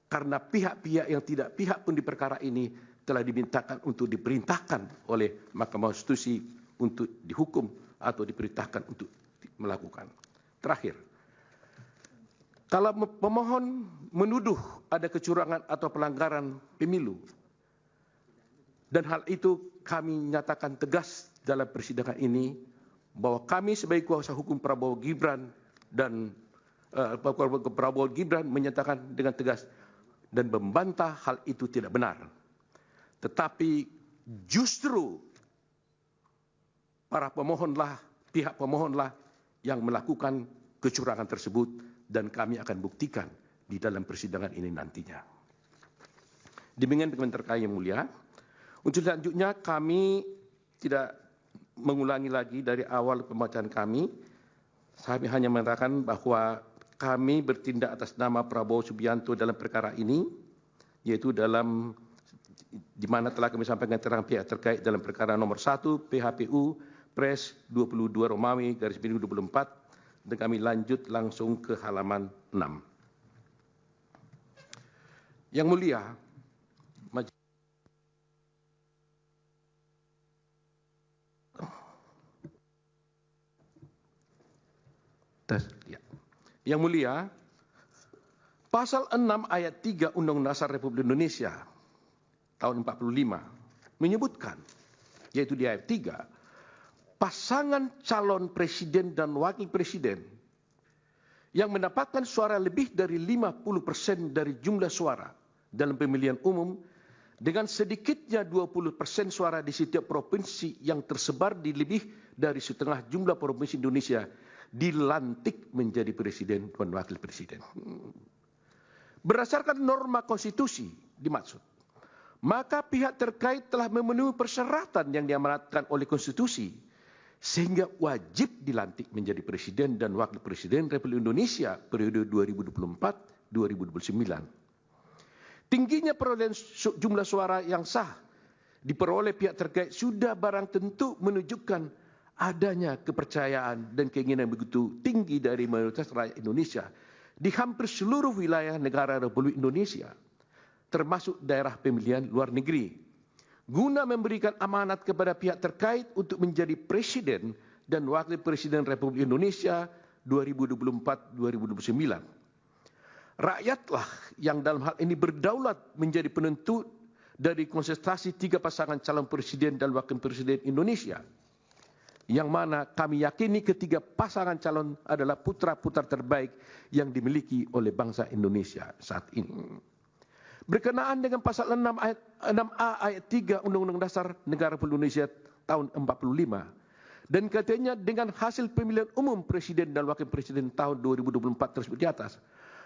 Karena pihak-pihak yang tidak pihak pun di perkara ini telah dimintakan untuk diperintahkan oleh Mahkamah Konstitusi untuk dihukum atau diperintahkan untuk melakukan. Terakhir, kalau pemohon menuduh ada kecurangan atau pelanggaran pemilu, dan hal itu kami nyatakan tegas dalam persidangan ini, bahwa kami sebagai kuasa hukum Prabowo Gibran dan Prabowo Gibran menyatakan dengan tegas dan membantah hal itu tidak benar. Tetapi justru para pemohonlah, pihak pemohonlah yang melakukan kecurangan tersebut, dan kami akan buktikan di dalam persidangan ini nantinya. Demikian terkait yang mulia. Untuk selanjutnya kami tidak mengulangi lagi dari awal pembacaan kami. Saya hanya mengatakan bahwa kami bertindak atas nama Prabowo Subianto dalam perkara ini, yaitu dalam di mana telah kami sampaikan keterangan pihak terkait dalam perkara nomor 1 PHPU Pres 22 Romawi /24, dan kami lanjut langsung ke halaman 6. Yang mulia, Yang mulia, pasal 6 ayat 3 Undang-Undang Dasar Republik Indonesia tahun 45 menyebutkan, yaitu di ayat 3, pasangan calon presiden dan wakil presiden yang mendapatkan suara lebih dari 50% dari jumlah suara dalam pemilihan umum dengan sedikitnya 20% suara di setiap provinsi yang tersebar di lebih dari setengah jumlah provinsi Indonesia dilantik menjadi presiden dan wakil presiden. Berdasarkan norma konstitusi dimaksud, maka pihak terkait telah memenuhi persyaratan yang diamanatkan oleh konstitusi, sehingga wajib dilantik menjadi presiden dan wakil presiden Republik Indonesia periode 2024-2029. Tingginya perolehan jumlah suara yang sah diperoleh pihak terkait sudah barang tentu menunjukkan adanya kepercayaan dan keinginan begitu tinggi dari mayoritas rakyat Indonesia di hampir seluruh wilayah negara Republik Indonesia, termasuk daerah pemilihan luar negeri, guna memberikan amanat kepada pihak terkait untuk menjadi presiden dan wakil presiden Republik Indonesia 2024-2029. Rakyatlah yang dalam hal ini berdaulat menjadi penentu dari konsentrasi 3 pasangan calon presiden dan wakil presiden Indonesia, yang mana kami yakini ketiga pasangan calon adalah putra-putra terbaik yang dimiliki oleh bangsa Indonesia saat ini. Berkenaan dengan pasal 6A ayat 3 Undang-Undang Dasar Negara Republik Indonesia tahun 45, dan katanya dengan hasil pemilihan umum presiden dan wakil presiden tahun 2024 tersebut di atas,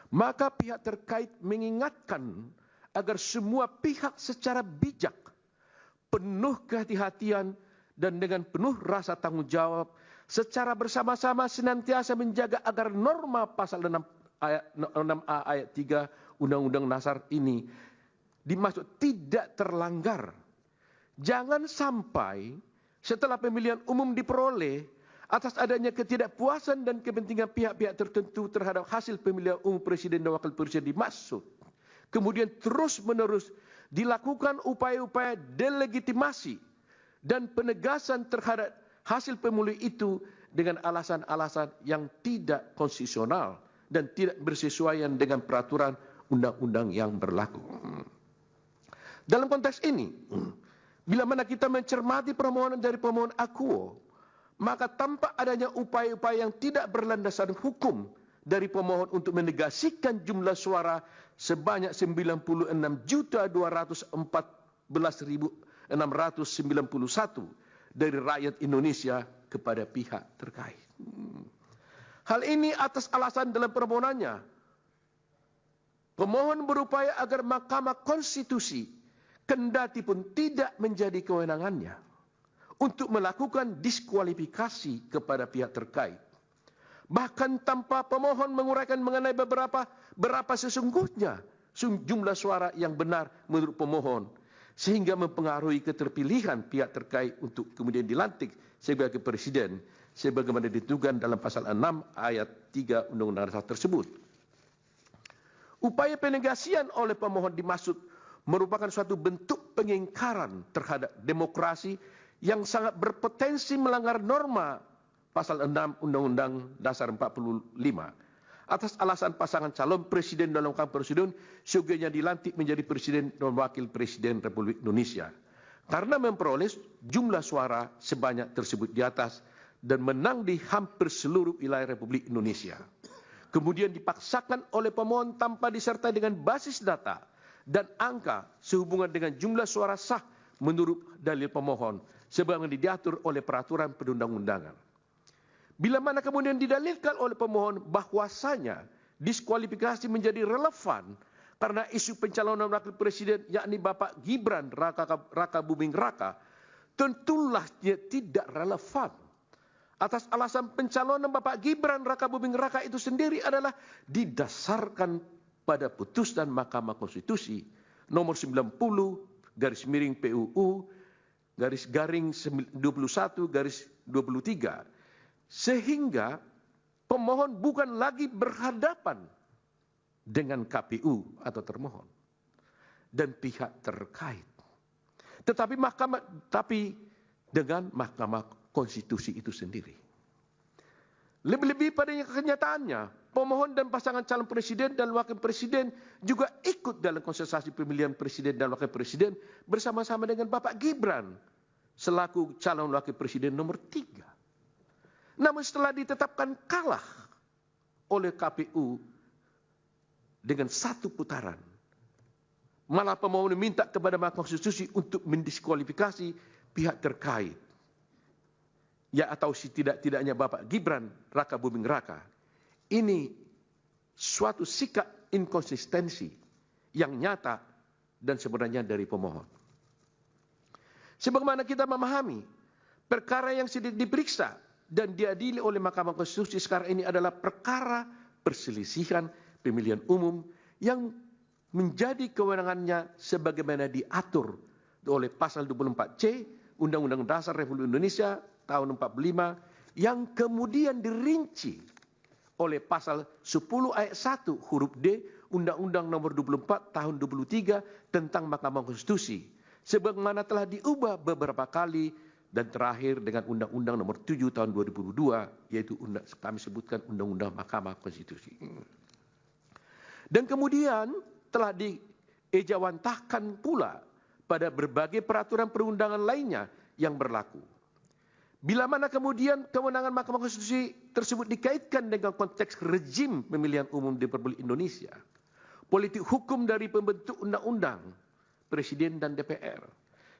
maka pihak terkait mengingatkan agar semua pihak secara bijak, penuh kehati-hatian, dan dengan penuh rasa tanggung jawab secara bersama-sama senantiasa menjaga agar norma pasal 6A ayat 3 Undang-Undang Dasar ini dimaksud tidak terlanggar. Jangan sampai setelah pemilihan umum diperoleh atas adanya ketidakpuasan dan kepentingan pihak-pihak tertentu terhadap hasil pemilihan umum presiden dan wakil presiden dimaksud, kemudian terus-menerus dilakukan upaya-upaya delegitimasi dan penegasan terhadap hasil pemilu itu dengan alasan-alasan yang tidak konstitusional dan tidak bersesuaian dengan peraturan undang-undang yang berlaku. Dalam konteks ini, bila mana kita mencermati permohonan dari pemohon akuo, maka tampak adanya upaya-upaya yang tidak berlandaskan hukum dari pemohon untuk menegasikan jumlah suara sebanyak 96.214.691 dari rakyat Indonesia kepada pihak terkait. Hal ini atas alasan dalam permohonannya, pemohon berupaya agar Mahkamah Konstitusi kendati pun tidak menjadi kewenangannya untuk melakukan diskualifikasi kepada pihak terkait. Bahkan tanpa pemohon menguraikan mengenai berapa sesungguhnya jumlah suara yang benar menurut pemohon, sehingga mempengaruhi keterpilihan pihak terkait untuk kemudian dilantik sebagai presiden, sebagaimana ditentukan dalam pasal 6 ayat 3 Undang-Undang Dasar tersebut. Upaya penegasian oleh pemohon dimaksud merupakan suatu bentuk pengingkaran terhadap demokrasi yang sangat berpotensi melanggar norma pasal 6 Undang-Undang Dasar 45. Atas alasan pasangan calon presiden dan wakil presiden seyogianya dilantik menjadi presiden dan wakil presiden Republik Indonesia, karena memperoleh jumlah suara sebanyak tersebut di atas dan menang di hampir seluruh wilayah Republik Indonesia. Kemudian dipaksakan oleh pemohon tanpa disertai dengan basis data dan angka sehubungan dengan jumlah suara sah menurut dalil pemohon sebagaimana diatur oleh peraturan perundang-undangan. Bila mana kemudian didalilkan oleh pemohon bahwasanya diskualifikasi menjadi relevan karena isu pencalonan wakil presiden yakni Bapak Gibran Raka Buming Raka, tentulah dia tidak relevan. Atas alasan pencalonan Bapak Gibran Raka Buming Raka itu sendiri adalah didasarkan pada putusan Mahkamah Konstitusi nomor 90 garis miring PUU garis garing 21 garis 23. Sehingga pemohon bukan lagi berhadapan dengan KPU atau termohon dan pihak terkait, tetapi dengan Mahkamah Konstitusi itu sendiri. Lebih-lebih pada kenyataannya, pemohon dan pasangan calon presiden dan wakil presiden juga ikut dalam kontestasi pemilihan presiden dan wakil presiden bersama-sama dengan Bapak Gibran selaku calon wakil presiden nomor 3. Namun setelah ditetapkan kalah oleh KPU dengan 1 putaran, malah pemohon meminta kepada Mahkamah Konstitusi untuk mendiskualifikasi pihak terkait, ya atau setidak-tidaknya Bapak Gibran Raka Buming Raka. Ini suatu sikap inkonsistensi yang nyata dan sebenarnya dari pemohon. Sebagaimana kita memahami, perkara yang sedang diperiksa dan diadili oleh Mahkamah Konstitusi sekarang ini adalah perkara perselisihan pemilihan umum yang menjadi kewenangannya sebagaimana diatur oleh pasal 24C Undang-Undang Dasar Republik Indonesia tahun 45 yang kemudian dirinci oleh pasal 10 ayat 1 huruf D Undang-Undang nomor 24 tahun 23 tentang Mahkamah Konstitusi, sebagaimana telah diubah beberapa kali dan terakhir dengan Undang-Undang nomor 7 tahun 2002, yaitu kami sebutkan Undang-Undang Mahkamah Konstitusi. Dan kemudian telah diejawantahkan pula pada berbagai peraturan perundangan lainnya yang berlaku. Bila mana kemudian kewenangan Mahkamah Konstitusi tersebut dikaitkan dengan konteks rezim pemilihan umum di Republik Indonesia, politik hukum dari pembentuk undang-undang, Presiden dan DPR,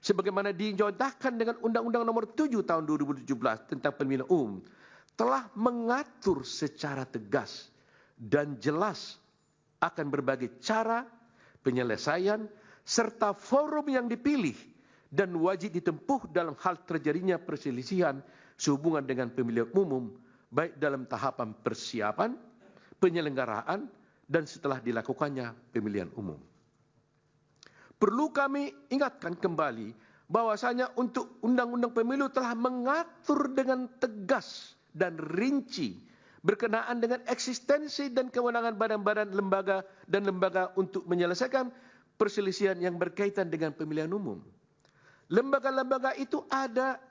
sebagaimana dicontohkan dengan Undang-Undang nomor 7 tahun 2017 tentang pemilihan umum, telah mengatur secara tegas dan jelas akan berbagai cara, penyelesaian, serta forum yang dipilih dan wajib ditempuh dalam hal terjadinya perselisihan sehubungan dengan pemilihan umum, baik dalam tahapan persiapan, penyelenggaraan, dan setelah dilakukannya pemilihan umum. Perlu kami ingatkan kembali bahwasanya untuk Undang-Undang Pemilu telah mengatur dengan tegas dan rinci berkenaan dengan eksistensi dan kewenangan badan-badan lembaga untuk menyelesaikan perselisihan yang berkaitan dengan pemilihan umum. Lembaga-lembaga itu ada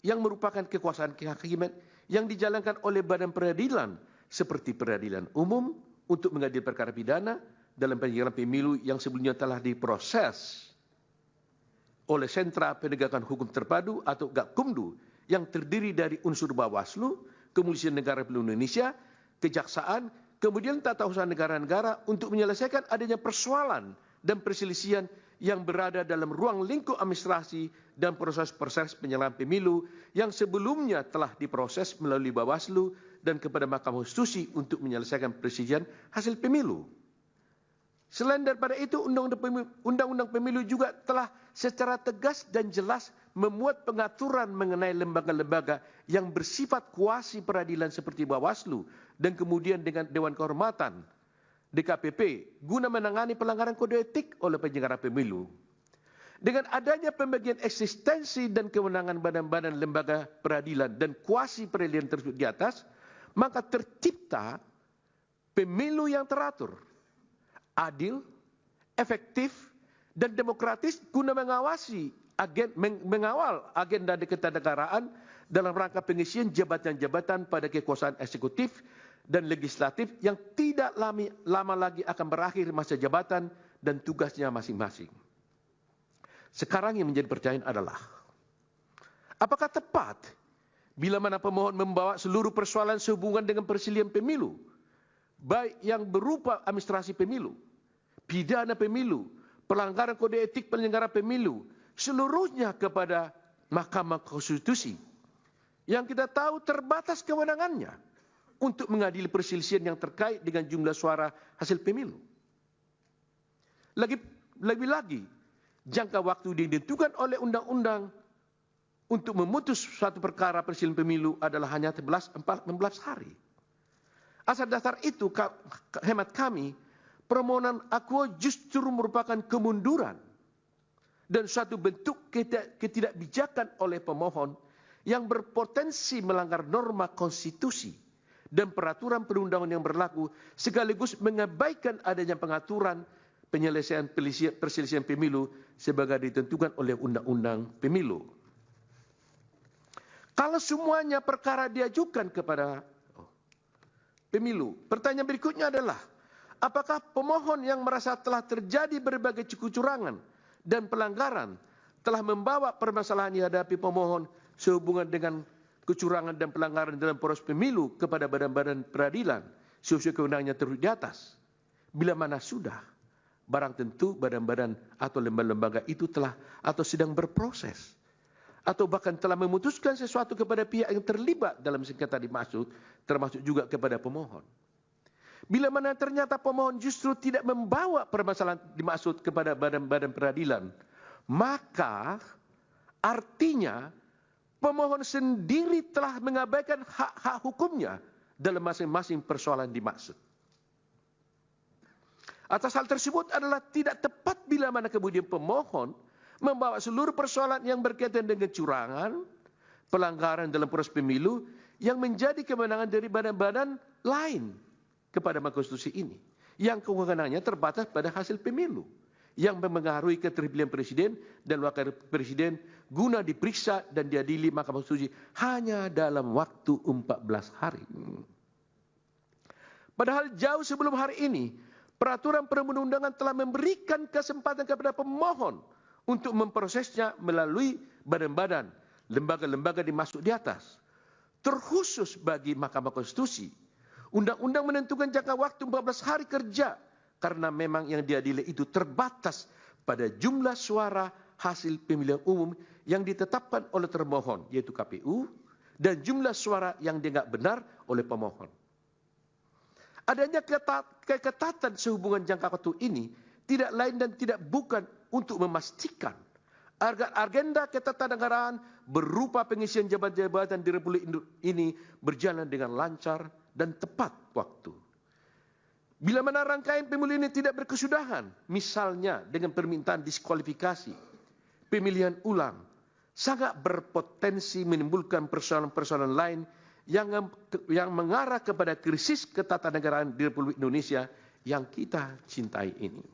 yang merupakan kekuasaan kehakiman yang dijalankan oleh badan peradilan seperti peradilan umum untuk mengadili perkara pidana dalam penyelenggaraan pemilu yang sebelumnya telah diproses oleh Sentra Penegakan Hukum Terpadu atau Gakumdu yang terdiri dari unsur Bawaslu, Kepolisian Negara Republik Indonesia, Kejaksaan, kemudian Tata Usaha Negara-Negara untuk menyelesaikan adanya persoalan dan perselisihan yang berada dalam ruang lingkup administrasi dan proses-proses penyelenggaraan pemilu yang sebelumnya telah diproses melalui Bawaslu dan kepada Mahkamah Konstitusi untuk menyelesaikan perselisihan hasil pemilu. Selain daripada itu, Undang-Undang Pemilu juga telah secara tegas dan jelas memuat pengaturan mengenai lembaga-lembaga yang bersifat kuasi peradilan seperti Bawaslu dan kemudian dengan Dewan Kehormatan DKPP guna menangani pelanggaran kode etik oleh penyelenggara pemilu. Dengan adanya pembagian eksistensi dan kewenangan badan-badan lembaga peradilan dan kuasi peradilan tersebut di atas, maka tercipta pemilu yang teratur, adil, efektif, dan demokratis guna mengawal agenda ketatanegaraan dalam rangka pengisian jabatan-jabatan pada kekuasaan eksekutif dan legislatif yang tidak lama lagi akan berakhir masa jabatan dan tugasnya masing-masing. Sekarang yang menjadi pertanyaan adalah, apakah tepat bila mana pemohon membawa seluruh persoalan sehubungan dengan perselisihan pemilu, baik yang berupa administrasi pemilu, pidana pemilu, pelanggaran kode etik penyelenggara pemilu, seluruhnya kepada Mahkamah Konstitusi, yang kita tahu terbatas kewenangannya untuk mengadili perselisihan yang terkait dengan jumlah suara hasil pemilu. Lebih-lagi, jangka waktu ditentukan oleh undang-undang untuk memutus suatu perkara perselisihan pemilu adalah hanya 14 hari. Asal dasar itu, hemat kami, permohonan akuo justru merupakan kemunduran dan suatu bentuk ketidakbijakan oleh pemohon yang berpotensi melanggar norma konstitusi dan peraturan perundang-undangan yang berlaku, sekaligus mengabaikan adanya pengaturan penyelesaian perselisihan pemilu sebagai ditentukan oleh Undang-Undang Pemilu. Kalau semuanya perkara diajukan kepada pemilu, pertanyaan berikutnya adalah, apakah pemohon yang merasa telah terjadi berbagai kecurangan dan pelanggaran telah membawa permasalahan yang dihadapi pemohon sehubungan dengan kecurangan dan pelanggaran dalam proses pemilu kepada badan-badan peradilan sesuai kewenangannya terus di atas? Bila mana sudah, barang tentu badan-badan atau lembaga-lembaga itu telah atau sedang berproses atau bahkan telah memutuskan sesuatu kepada pihak yang terlibat dalam sengketa dimaksud, termasuk juga kepada pemohon. Bila mana ternyata pemohon justru tidak membawa permasalahan dimaksud kepada badan-badan peradilan, maka artinya pemohon sendiri telah mengabaikan hak-hak hukumnya dalam masing-masing persoalan dimaksud. Atas hal tersebut adalah tidak tepat bila mana kemudian pemohon membawa seluruh persoalan yang berkaitan dengan kecurangan, pelanggaran dalam proses pemilu yang menjadi kewenangan dari badan-badan lain kepada Mahkamah Konstitusi ini, yang kewenangannya terbatas pada hasil pemilu, yang memengaruhi keterpilihan presiden dan wakil presiden guna diperiksa dan diadili Mahkamah Konstitusi hanya dalam waktu 14 hari. Padahal jauh sebelum hari ini, peraturan perundang-undangan telah memberikan kesempatan kepada pemohon untuk memprosesnya melalui badan-badan, lembaga-lembaga dimaksud di atas. Terkhusus bagi Mahkamah Konstitusi, undang-undang menentukan jangka waktu 14 hari kerja karena memang yang diadili itu terbatas pada jumlah suara hasil pemilihan umum yang ditetapkan oleh termohon, yaitu KPU, dan jumlah suara yang dianggap benar oleh pemohon. Adanya keketatan sehubungan jangka waktu ini tidak lain dan tidak bukan untuk memastikan agar agenda ketatanegaraan berupa pengisian jabatan-jabatan di Republik ini berjalan dengan lancar dan tepat waktu. Bila mana rangkaian pemilu ini tidak berkesudahan, misalnya dengan permintaan diskualifikasi, pemilihan ulang, sangat berpotensi menimbulkan persoalan-persoalan lain yang mengarah kepada krisis ketatanegaraan di Republik Indonesia yang kita cintai ini.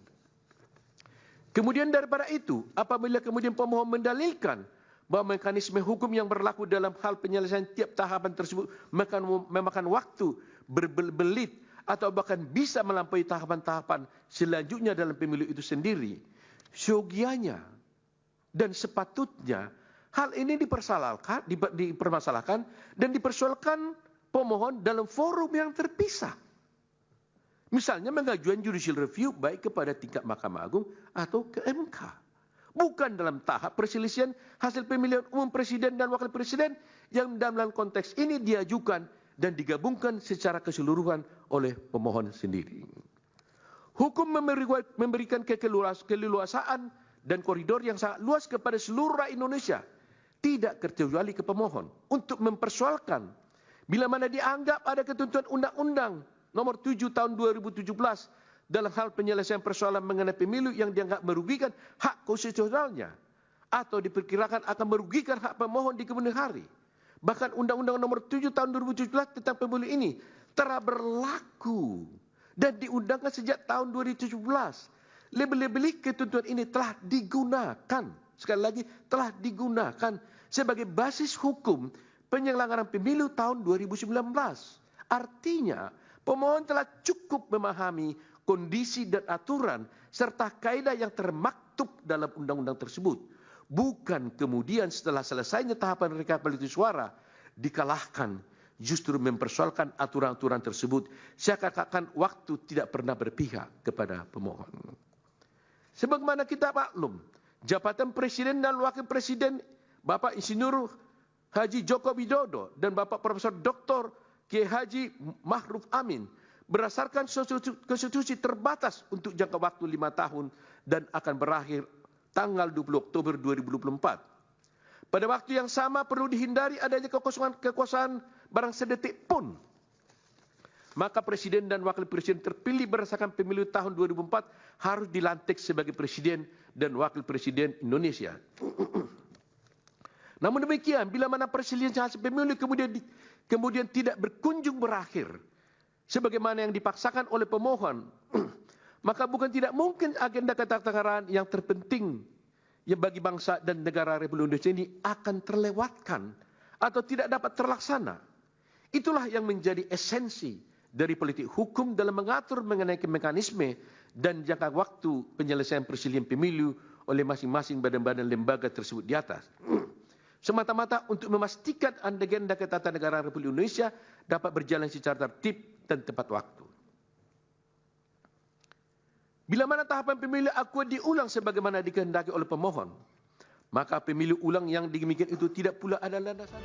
Kemudian daripada itu, apabila kemudian pemohon mendalilkan bahwa mekanisme hukum yang berlaku dalam hal penyelesaian tiap tahapan tersebut memakan waktu berbelit atau bahkan bisa melampaui tahapan-tahapan selanjutnya dalam pemilu itu sendiri, seyogianya dan sepatutnya hal ini dipermasalahkan dan dipersoalkan pemohon dalam forum yang terpisah. Misalnya mengajukan judicial review baik kepada tingkat Mahkamah Agung atau ke MK. Bukan dalam tahap perselisihan hasil pemilihan umum presiden dan wakil presiden yang dalam konteks ini diajukan dan digabungkan secara keseluruhan oleh pemohon sendiri. Hukum memberikan keleluasaan dan koridor yang sangat luas kepada seluruh rakyat Indonesia, tidak terkecuali ke pemohon, untuk mempersoalkan bila mana dianggap ada ketentuan Undang-Undang Nomor 7 Tahun 2017 dalam hal penyelesaian persoalan mengenai pemilu yang dianggap merugikan hak konstitusionalnya atau diperkirakan akan merugikan hak pemohon di kemudian hari. Bahkan Undang-Undang Nomor 7 Tahun 2017 tentang pemilu ini telah berlaku dan diundangkan sejak tahun 2017. Lebih-lebih ketentuan ini telah digunakan, sekali lagi telah digunakan sebagai basis hukum penyelenggaraan pemilu tahun 2019. Artinya, pemohon telah cukup memahami kondisi dan aturan serta kaidah yang termaktub dalam undang-undang tersebut. Bukan kemudian setelah selesainya tahapan rekapitulasi suara dikalahkan, justru mempersoalkan aturan-aturan tersebut seakan-akan waktu tidak pernah berpihak kepada pemohon. Sebagaimana kita maklum, jabatan presiden dan wakil presiden Bapak Insinyur Haji Joko Widodo dan Bapak Profesor Dr. Kiai Haji Ma'ruf Amin berdasarkan konstitusi terbatas untuk jangka waktu 5 tahun dan akan berakhir tanggal 20 Oktober 2024. Pada waktu yang sama perlu dihindari adanya kekosongan barang sedetik pun. Maka presiden dan wakil presiden terpilih berdasarkan pemilu tahun 2004 harus dilantik sebagai presiden dan wakil presiden Indonesia. Namun demikian, bila mana perselisihan hasil pemilu kemudian tidak berkunjung berakhir, sebagaimana yang dipaksakan oleh pemohon, maka bukan tidak mungkin agenda ketatanegaraan yang terpenting yang bagi bangsa dan negara Republik Indonesia ini akan terlewatkan atau tidak dapat terlaksana. Itulah yang menjadi esensi dari politik hukum dalam mengatur mengenai mekanisme dan jangka waktu penyelesaian perselisihan pemilu oleh masing-masing badan-badan lembaga tersebut di atas. Semata-mata untuk memastikan agenda ketatanegaraan Republik Indonesia dapat berjalan secara tertib dan tepat waktu. Bila mana tahapan pemilu akua diulang sebagaimana dikehendaki oleh pemohon, maka pemilu ulang yang demikian itu tidak pula ada landasan.